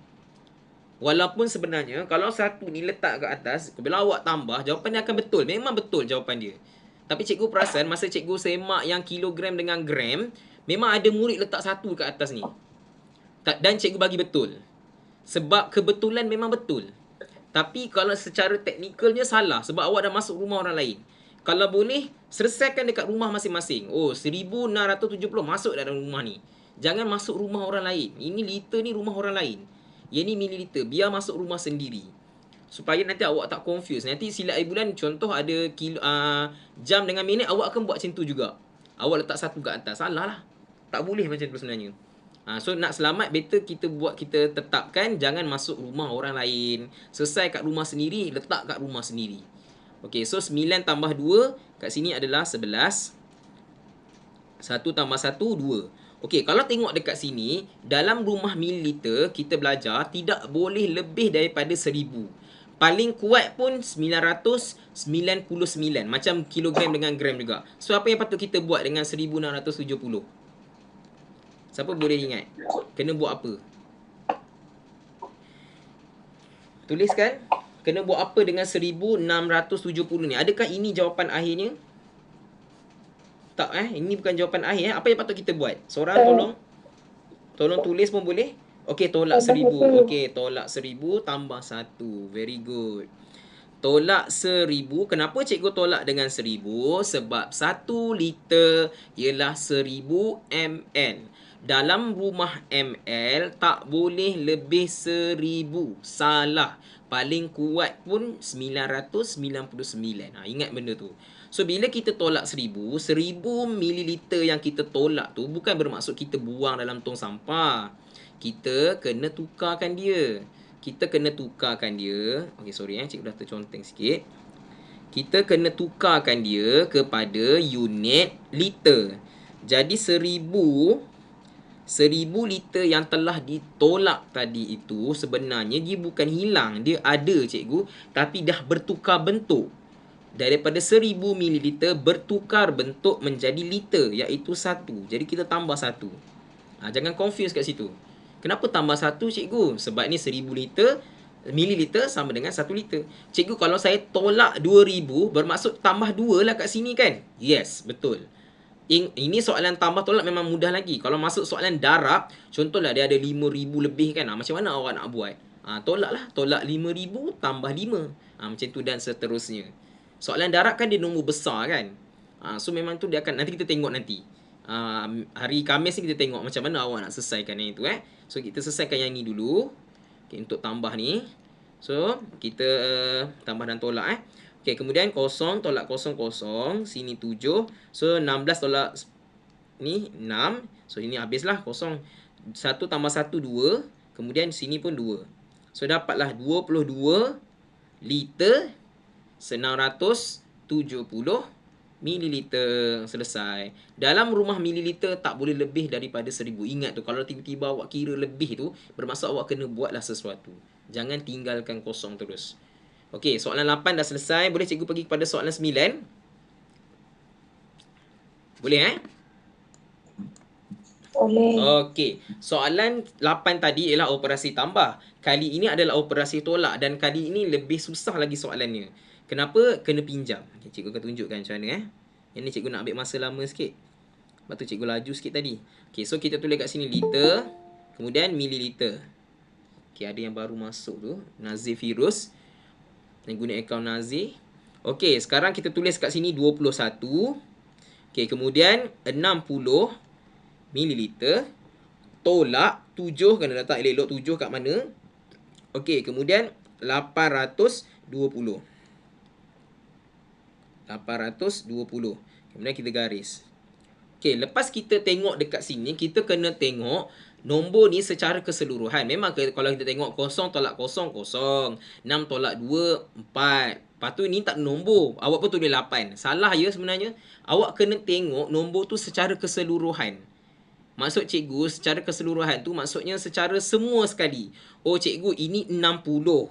Walaupun sebenarnya kalau 1 ni letak ke atas, bila awak tambah jawapan dia akan betul. Memang betul jawapan dia. Tapi cikgu perasan masa cikgu semak yang kilogram dengan gram, memang ada murid letak 1 ke atas ni. Dan cikgu bagi betul. Sebab kebetulan memang betul. Tapi kalau secara teknikalnya salah sebab awak dah masuk rumah orang lain. Kalau boleh, selesaikan dekat rumah masing-masing. Oh, 1670 masuk dalam rumah ni. Jangan masuk rumah orang lain. Ini liter ni rumah orang lain. Yang ni mililiter. Biar masuk rumah sendiri. Supaya nanti awak tak confuse. Nanti silap air bulan, contoh ada jam dengan minit, awak akan buat macam tu juga. Awak letak 1 kat atas. Salah lah. Tak boleh macam tu sebenarnya. So nak selamat better kita tetapkan jangan masuk rumah orang lain. Selesai kat rumah sendiri, letak kat rumah sendiri. Okey, so 9 tambah 2 kat sini adalah 11. 1 tambah 1, 2. Okey, kalau tengok dekat sini, dalam rumah mililiter kita belajar tidak boleh lebih daripada 1000. Paling kuat pun 999. Macam kilogram dengan gram juga. So apa yang patut kita buat dengan 1670? Siapa boleh ingat? Kena buat apa? Tuliskan. Kena buat apa dengan 1670 ni? Adakah ini jawapan akhirnya? Tak ini bukan jawapan akhir Apa yang patut kita buat? Seorang tolong tulis pun boleh. Okey, tolak 1000. Okey, tolak 1000 tambah 1. Very good. Tolak 1000. Kenapa cikgu tolak dengan 1000? Sebab 1 liter ialah 1000 ml. Dalam rumah ml tak boleh lebih 1000. Salah. Paling kuat pun 999. Ingat benda tu. So bila kita tolak 1000 mililiter yang kita tolak tu bukan bermaksud kita buang dalam tong sampah. Kita kena tukarkan dia. Okey, sorry cikgu dah terconteng sikit. Kita kena tukarkan dia kepada unit liter. Jadi 1000 liter yang telah ditolak tadi itu sebenarnya dia bukan hilang. Dia ada cikgu, tapi dah bertukar bentuk. Daripada 1000 mililiter bertukar bentuk menjadi liter, iaitu 1. Jadi kita tambah 1. Jangan confuse kat situ. Kenapa tambah 1 cikgu? Sebab ni 1000 mililiter sama dengan 1 liter. Cikgu, kalau saya tolak 2000 bermaksud tambah 2 lah kat sini kan? Yes, betul. Ini soalan tambah tolak memang mudah lagi. Kalau masuk soalan darab, contohlah dia ada 5000 lebih kan. Macam mana awak nak buat? Tolaklah. Tolak 5000 tambah 5. Macam tu dan seterusnya. Soalan darab kan dia nombor besar kan. So memang tu dia akan, nanti kita tengok nanti. Hari Khamis ni kita tengok macam mana awak nak selesaikan yang itu. So kita selesaikan yang ni dulu. Okay, untuk tambah ni. So kita tambah dan tolak. Okay, kemudian 0 tolak 0, 0. Sini 7. So 16 tolak ni 6. So ini habislah 0. 1 tambah 1, 2. Kemudian sini pun 2. So dapatlah 22 liter 970 mililiter. Selesai. Dalam rumah mililiter tak boleh lebih daripada 1000. Ingat tu, kalau tiba-tiba awak kira lebih tu, bermaksud awak kena buatlah sesuatu. Jangan tinggalkan kosong terus. Okey, soalan 8 dah selesai. Boleh cikgu pergi kepada soalan 9? Boleh Boleh. Okey, soalan 8 tadi ialah operasi tambah. Kali ini adalah operasi tolak dan kali ini lebih susah lagi soalannya. Kenapa? Kena pinjam. Okay, cikgu akan tunjukkan macam mana. Yang ni cikgu nak ambil masa lama sikit. Sebab tu cikgu laju sikit tadi. Okey, so kita tulis kat sini liter, kemudian mililiter. Okey, ada yang baru masuk tu, Nazir Firuz. Dan guna akaun Nazir. Okey, sekarang kita tulis kat sini 21. Okey, kemudian 60 mililiter tolak 7, kena letak elok 7 kat mana. Okey, kemudian 820. Kemudian kita garis. Okey, lepas kita tengok dekat sini, kita kena tengok nombor ni secara keseluruhan. Memang kalau kita tengok 0 tolak 0, 0. 6 tolak 2, 4. Lepas tu ni tak nombor. Awak pun tulis 8. Salah ya sebenarnya. Awak kena tengok nombor tu secara keseluruhan. Maksud cikgu secara keseluruhan tu maksudnya secara semua sekali. Oh cikgu, ini 60.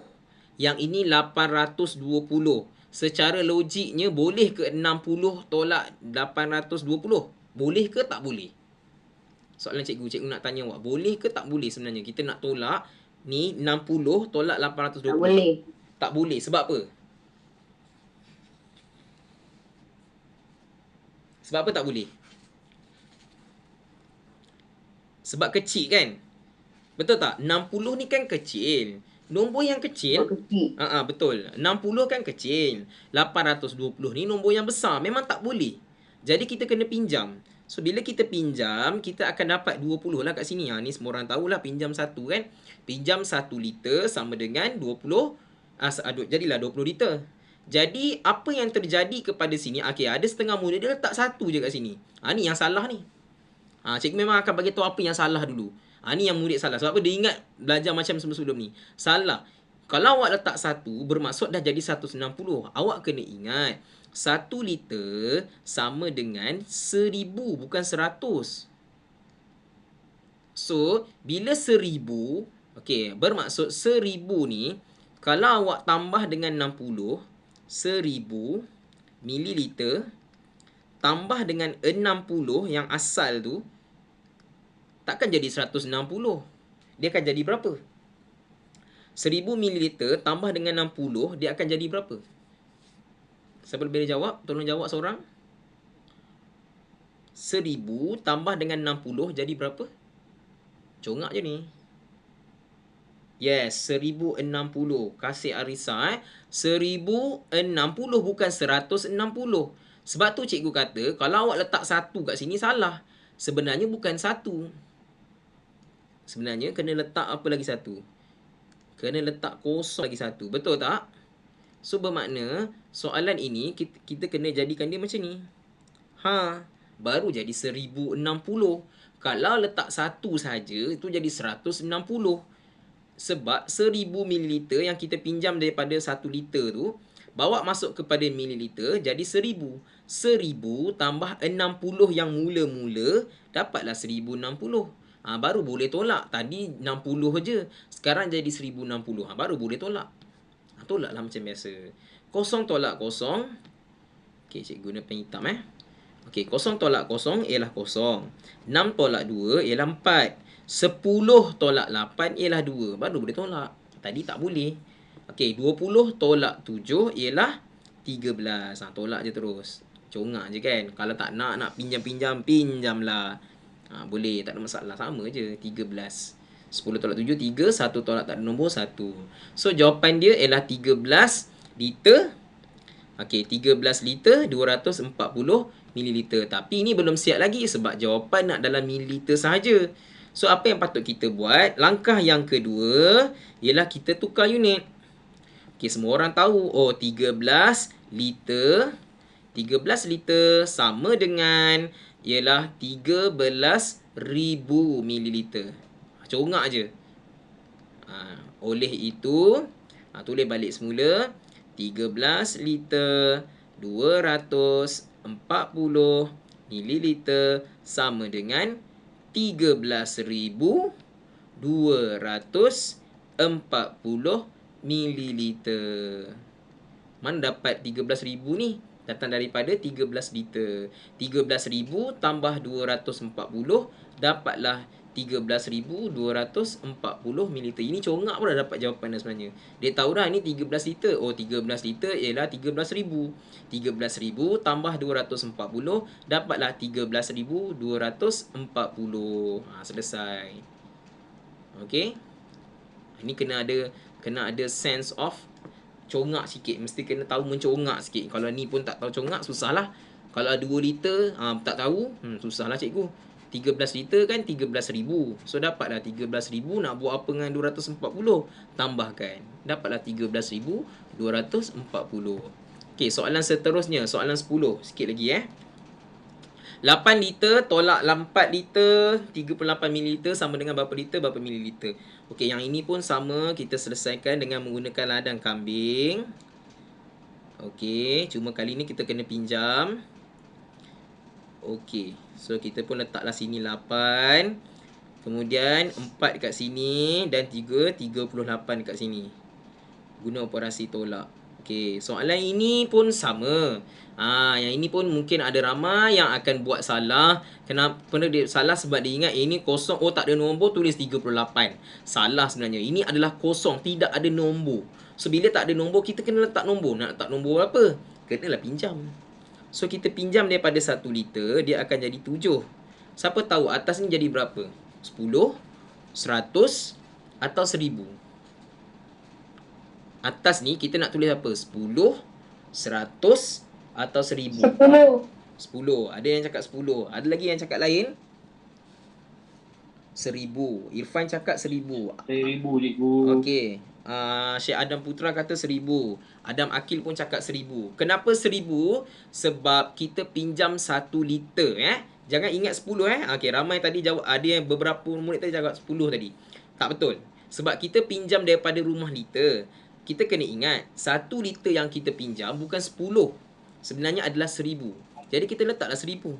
Yang ini 820. Secara logiknya boleh ke 60 tolak 820? Boleh ke tak boleh? Soalan cikgu nak tanya awak. Boleh ke tak boleh sebenarnya? Kita nak tolak ni 60 tolak 820. Tak boleh. Tak boleh. Sebab apa? Sebab apa tak boleh? Sebab kecil kan? Betul tak? 60 ni kan kecil. Nombor yang kecil. Betul. 60 kan kecil. 820 ni nombor yang besar. Memang tak boleh. Jadi kita kena pinjam. So bila kita pinjam, kita akan dapat 20 lah kat sini. Ni semua orang tahulah pinjam 1 kan. Pinjam 1 liter sama dengan 20. Jadilah 20 liter. Jadi apa yang terjadi kepada sini? Okey, ada setengah murid dia letak 1 je kat sini. Ni yang salah ni. Cikgu memang akan bagi tahu apa yang salah dulu. Ni yang murid salah. Sebab apa? Dia ingat belajar macam sebelum-sebelum ni. Salah. Kalau awak letak 1, bermaksud dah jadi 160. Awak kena ingat, 1 liter sama dengan 1000, bukan 100. So, bila 1000, okey, bermaksud 1000 ni, kalau awak tambah dengan 60, 1000 mililiter tambah dengan 60 yang asal tu, takkan jadi 160. Dia akan jadi berapa? 1000 ml tambah dengan 60, dia akan jadi berapa? Siapa boleh jawab? Tolong jawab seorang. 1000 tambah dengan 60 jadi berapa? Congak je ni. Yes, 1060. Kasih Arisa 1060 bukan 160. Sebab tu cikgu kata, kalau awak letak 1 kat sini salah. Sebenarnya bukan 1. Sebenarnya kena letak apa lagi 1? Kena letak kosong lagi 1. Betul tak? So, bermakna soalan ini kita kena jadikan dia macam ni. Baru jadi 1060. Kalau letak 1 saja, itu jadi 160. Sebab 1000 mililiter yang kita pinjam daripada 1 liter tu, bawa masuk kepada mililiter, jadi 1000. 1000 tambah 60 yang mula-mula, dapatlah 1060. Baru boleh tolak. Tadi 60 je. Sekarang jadi 1060. Baru boleh tolak. Tolaklah macam biasa. Kosong tolak kosong. Okey, cikgu guna pen hitam Okey, kosong tolak kosong ialah kosong. 6 tolak 2 ialah 4. 10 tolak 8 ialah 2. Baru boleh tolak. Tadi tak boleh. Okey, 20 tolak 7 ialah 13. Tolak je terus. Congak je kan. Kalau tak nak pinjam-pinjam, pinjamlah. Boleh, tak ada masalah. Sama je, 13. 10 tolak 7, 3. 1 tolak tak ada nombor, 1. So, jawapan dia ialah 13 liter. Okey, 13 liter 240 mililiter. Tapi ini belum siap lagi sebab jawapan nak dalam mililiter sahaja. So, apa yang patut kita buat? Langkah yang kedua ialah kita tukar unit. Okey, semua orang tahu. 13 liter. 13 liter sama dengan ialah 13,000 mililiter. Congak je. Oleh itu, tulis balik semula. 13 liter 240 mililiter sama dengan 13,240 mililiter. Mana dapat 13,000 ni? Datang daripada 13 liter. 13,000 tambah 240 dapatlah 13,240 mililiter. Ini congak pun dah dapat jawapan dah sebenarnya. Dia tahu dah ini 13 liter. 13 liter ialah 13,000. 13,000 tambah 240 dapatlah 13,240. Selesai. Okey. Ini kena ada sense of congak sikit. Mesti kena tahu mencongak sikit. Kalau ni pun tak tahu congak, susahlah. Kalau 2 liter tak tahu, susahlah cikgu. 13 liter kan 13,000. So, dapatlah 13,000. Nak buat apa dengan 240? Tambahkan. Dapatlah 13,240. Okey, soalan seterusnya. Soalan 10. Sikit lagi 8 liter tolak 4 liter 38 mililiter sama dengan berapa liter berapa mililiter. Okey, yang ini pun sama, kita selesaikan dengan menggunakan ladang kambing. Okey, cuma kali ni kita kena pinjam. Okey, so kita pun letaklah sini 8. Kemudian 4 dekat sini dan 38 dekat sini. Guna operasi tolak. Okey, soalan ini pun sama. Yang ini pun mungkin ada ramai yang akan buat salah. Kenapa dia salah? Sebab dia ingat ini kosong. Tak ada nombor, tulis 38. Salah sebenarnya. Ini adalah kosong, tidak ada nombor. So, bila tak ada nombor, kita kena letak nombor. Nak letak nombor apa? Kenalah pinjam. So, kita pinjam daripada 1 liter, dia akan jadi 7. Siapa tahu atas ni jadi berapa? 10, 100 atau 1000? Atas ni kita nak tulis apa? 10, 100 atau 1000? 10. Ada yang cakap 10. Ada lagi yang cakap lain? 1000. Irfan cakap 1000. 1,000 cikgu. Okey. Syekh Adam Putra kata 1000. Adam Akil pun cakap 1000. Kenapa 1000? Sebab kita pinjam 1 liter Jangan ingat 10 Okey, ramai tadi jawab, ada yang beberapa murid tadi jawab 10 tadi. Tak betul. Sebab kita pinjam daripada rumah liter. Kita kena ingat 1 liter yang kita pinjam bukan 10. Sebenarnya adalah 1000. Jadi kita letaklah 1000.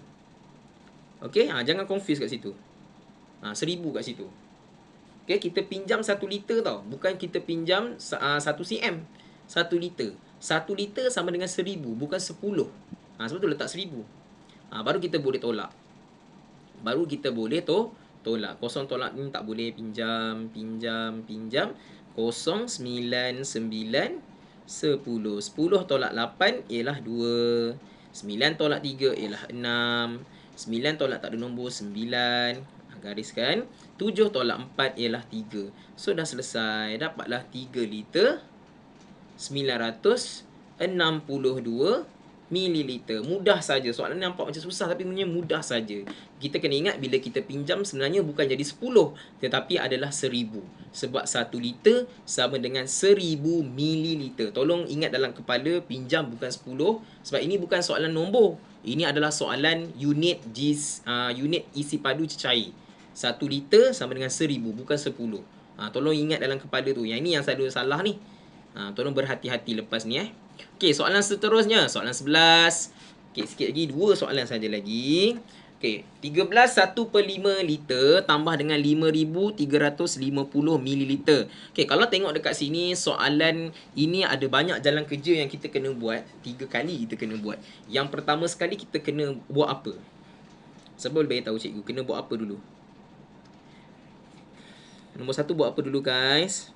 Okey, jangan confuse kat situ. 1000 kat situ. Okey, kita pinjam 1 liter tau. Bukan kita pinjam 1 cm. 1 liter. 1 liter sama dengan 1000, bukan 10. Sebab tu letak 1000. Baru kita boleh tolak. Tolak. Kosong tolak ni tak boleh. Pinjam. 099 10. 10 tolak 8 ialah 2. 9 tolak 3 ialah 6. 9 tolak tak ada nombor 9. Gariskan. 7 tolak 4 ialah 3. So dah selesai. Dapatlah 3 liter 962 mililiter. Mudah saja. Soalan ni nampak macam susah tapi sebenarnya mudah saja. Kita kena ingat bila kita pinjam sebenarnya bukan jadi 10 tetapi adalah 1000. Sebab 1 liter sama dengan 1000 mililiter. Tolong ingat dalam kepala, pinjam bukan 10 sebab ini bukan soalan nombor. Ini adalah soalan unit isi padu cecair. 1 liter sama dengan 1000 bukan 10. Tolong ingat dalam kepala tu. Yang ini yang selalu salah ni. Tolong berhati-hati lepas ni Okey, soalan seterusnya, soalan 11. Okey, sikit lagi, 2 soalan saja lagi. Okey, 13 1/5 liter tambah dengan 5350 mililiter. Okey, kalau tengok dekat sini, soalan ini ada banyak jalan kerja yang kita kena buat. 3 kali kita kena buat. Yang pertama sekali kita kena buat apa? Siapa boleh tahu cikgu, kena buat apa dulu? Nombor 1 buat apa dulu guys?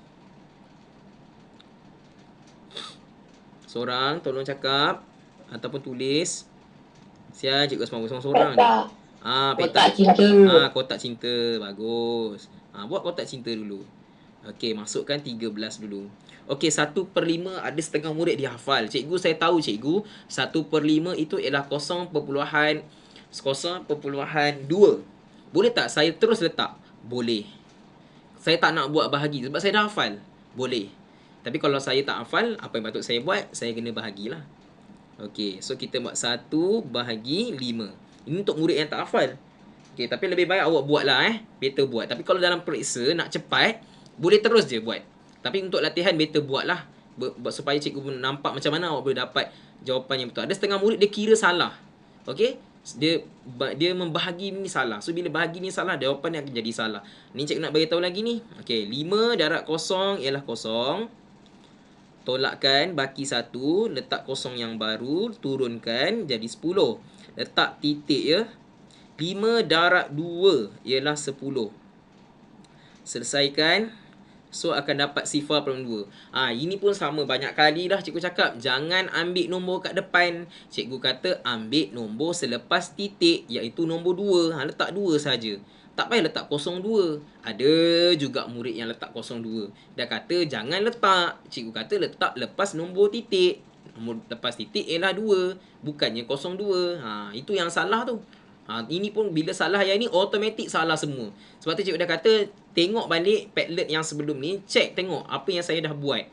Seorang tolong cakap ataupun tulis. Sia cikgu Asma seorang-seorang ni. Kotak cinta. Kotak cinta. Bagus. Buat kotak cinta dulu. Okey, masukkan 13 dulu. Okey, 1/5 ada setengah murid dia hafal. Cikgu saya tahu cikgu, 1/5 itu ialah 0.2. Boleh tak saya terus letak? Boleh. Saya tak nak buat bahagi sebab saya dah hafal. Boleh. Tapi kalau saya tak hafal, apa yang patut saya buat? Saya kena bahagilah. Okey, so kita buat 1/5. Ini untuk murid yang tak hafal. Okey, tapi lebih baik awak buatlah Better buat. Tapi kalau dalam periksa nak cepat, boleh terus je buat. Tapi untuk latihan better buatlah. Supaya cikgu nampak macam mana awak boleh dapat jawapan yang betul. Ada setengah murid dia kira salah. Okey? Dia membahagi ni salah. So bila bahagi ni salah, jawapan dia akan jadi salah. Ni cikgu nak bagi tahu lagi ni. Okey, 5 darab kosong ialah kosong. Tolakkan baki 1, letak kosong yang baru, turunkan jadi 10. Letak titik 5 darab 2 ialah 10. Selesaikan. So akan dapat 0.2. Ini pun sama, banyak kali dah cikgu cakap, jangan ambil nombor kat depan. Cikgu kata ambil nombor selepas titik, iaitu nombor 2. Letak 2 saja. Tak payah letak 02. Ada juga murid yang letak 02. Dia kata jangan letak. Cikgu kata letak lepas nombor titik. Nombor lepas titik ialah 2, bukannya 02. Itu yang salah tu. Ini pun bila salah yang ni automatik salah semua. Sebab tu cikgu dah kata tengok balik Padlet yang sebelum ni, check tengok apa yang saya dah buat.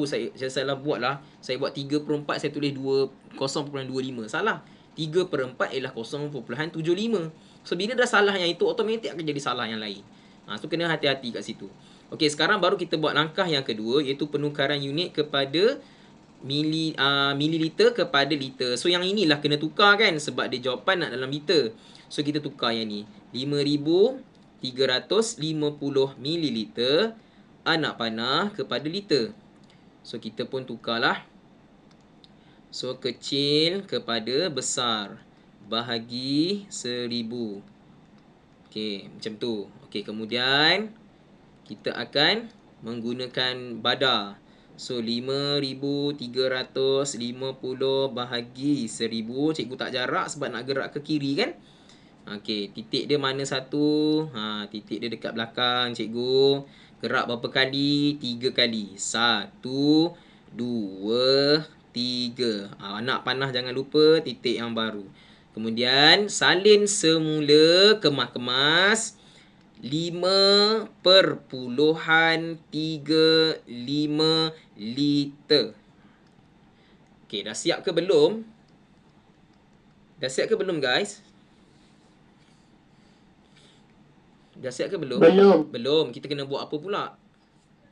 Saya salah buat lah. Saya buat 3/4, saya tulis 0.25. Salah. 3/4 ialah 0.75. So bila dah salah yang itu, automatik akan jadi salah yang lain. So kena hati-hati kat situ. Okey, sekarang baru kita buat langkah yang kedua, iaitu penukaran unit kepada mililiter kepada liter. So yang inilah kena tukar kan, sebab dia jawapan nak dalam liter. So kita tukar yang ni, 5350 mililiter anak panah kepada liter. So kita pun tukarlah. So kecil kepada besar, bahagi 1000. Okey, macam tu. Okey, kemudian kita akan menggunakan badar. So 5350 bahagi 1000. Cikgu tak jarak sebab nak gerak ke kiri kan. Okey, titik dia mana satu? Titik dia dekat belakang cikgu. Gerak berapa kali? 3 kali. 1, 2, 3. Anak panah jangan lupa titik yang baru. Kemudian salin semula, kemas-kemas 5.35 liter. Okey, dah siap ke belum? Dah siap ke belum guys? Dah siap ke belum? Belum. Belum. Kita kena buat apa pula?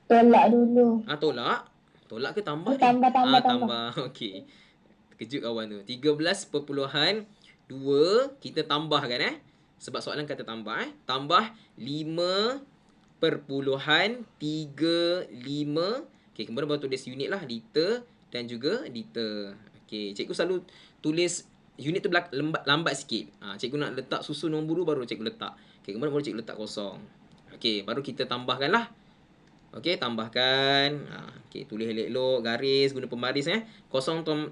Tolak dulu. Tolak. Tolak ke tambah ni? Tambah. Tambah. Okey. Terkejut kawan tu. 13.2 kita tambahkan sebab soalan kata tambah Tambah 5.35. Okey, kemudian baru tulis unit lah, liter dan juga liter. Okey, cikgu selalu tulis unit tu lambat sikit. Cikgu nak letak susun nombor dulu baru cikgu letak. Okey, kemudian baru cikgu letak kosong. Okey, baru kita tambahkan lah. Okey, tambahkan. Okey, tulis elok-elok, garis, guna pembaris 0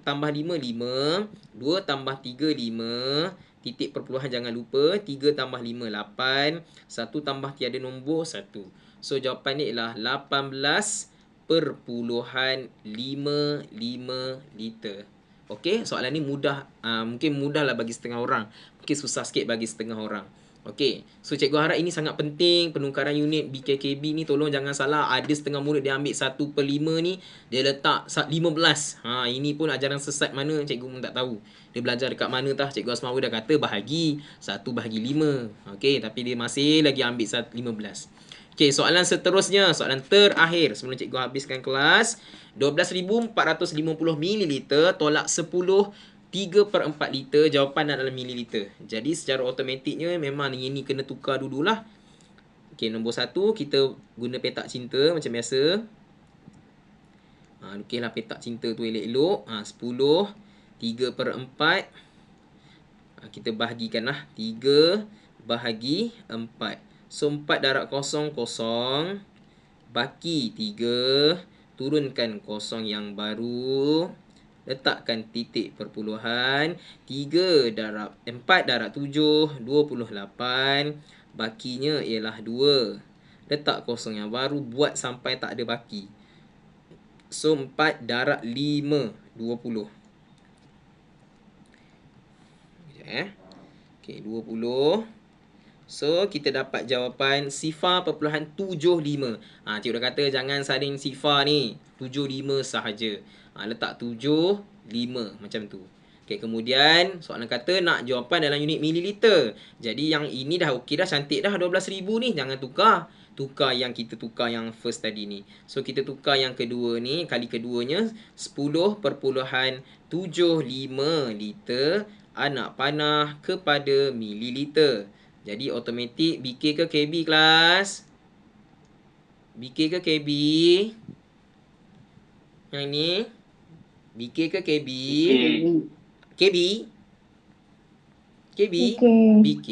tambah 5, 5. 2 tambah 3, 5. Titik perpuluhan jangan lupa. 3 tambah 5, 8. 1 tambah tiada nombor, 1. So, jawapan ni ialah 18.55 liter. Okey, soalan ni mudah. Mungkin mudah lah bagi setengah orang. Mungkin susah sikit bagi setengah orang. Okey, so cikgu harap ini sangat penting. Penukaran unit BKKB ni tolong jangan salah. Ada setengah murid dia ambil 1/5 ni, dia letak 15. Ini pun ajaran sesat mana cikgu pun tak tahu. Dia belajar dekat mana tah. Cikgu Asmawi dah kata bahagi 1/5. Okey, tapi dia masih lagi ambil 15. Okey, soalan seterusnya, soalan terakhir sebelum cikgu habiskan kelas. 12,450 ml tolak 10 3/4 liter, jawapan adalah mililiter. Jadi secara automatiknya memang ini kena tukar dululah. Okey, nombor 1 kita guna petak cinta macam biasa. Lukislah petak cinta tu elok-elok. 10 3/4. Kita bahagikanlah 3 bahagi 4. So 4 darab kosong, kosong. Baki 3. Turunkan kosong yang baru. Letakkan titik perpuluhan. 4 darab 7, 28. Bakinya ialah 2. Letak kosong yang baru. Buat sampai tak ada baki. So 4 darab 5, 20. Okey, 20. So, kita dapat jawapan 0.75. Cikgu dah kata jangan saling sifar ni. 75 sahaja. Letak 7, 5 macam tu. Okey, kemudian soalan kata nak jawapan dalam unit mililiter. Jadi yang ini dah okey dah, cantik dah 12,000 ni. Jangan tukar. Tukar yang kita tukar yang first tadi ni. So, kita tukar yang kedua ni. Kali keduanya 10.75 liter anak panah kepada mililiter. Jadi automatik BK ke KB kelas? BK ke KB? Yang ni? BK ke KB? KB? KB? BK.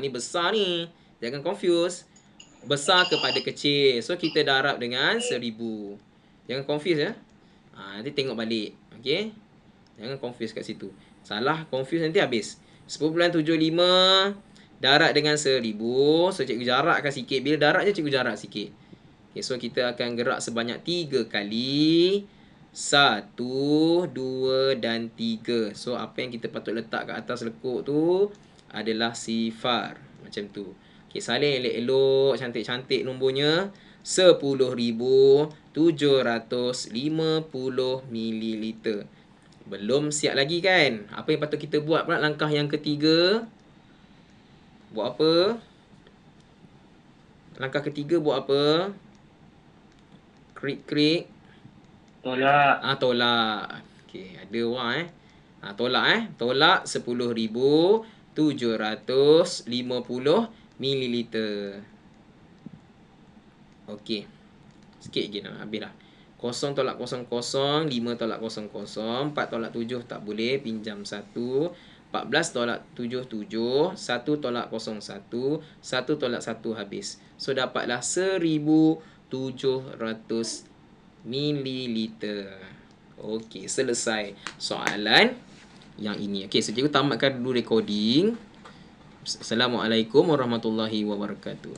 Ni besar ni. Jangan confuse. Besar kepada kecil. So kita darab dengan 1,000. Jangan confuse ya. Nanti tengok balik. Okey? Jangan confuse kat situ. Salah confuse nanti habis. 10.75 darat dengan 1,000. So, cikgu jarakkan sikit. Bila darat je, cikgu jarak sikit. Okay, so, kita akan gerak sebanyak 3 kali. 1, 2 dan 3. So, apa yang kita patut letak kat atas lekuk tu adalah sifar. Macam tu. Okay, salin elok-elok. Cantik-cantik nombornya. 10,750 ml. Belum siap lagi kan? Apa yang patut kita buat pula langkah yang ketiga? Buat apa? Langkah ketiga buat apa? Krik-krik. Tolak. Tolak. Okey, ada orang tolak Tolak 10,750 mililiter. Okey. Sikit lagi nak habis dah. 0 tolak 0, 0. 5 tolak 0, 0. 4 tolak 7 tak boleh. Pinjam 1. 14 tolak 7, 7. 1 tolak 0, 1. 1 tolak 1 habis. So, dapatlah 1,700 mililiter. Okey, selesai soalan yang ini. Okey, so cikgu tamatkan dulu recording. Assalamualaikum warahmatullahi wabarakatuh.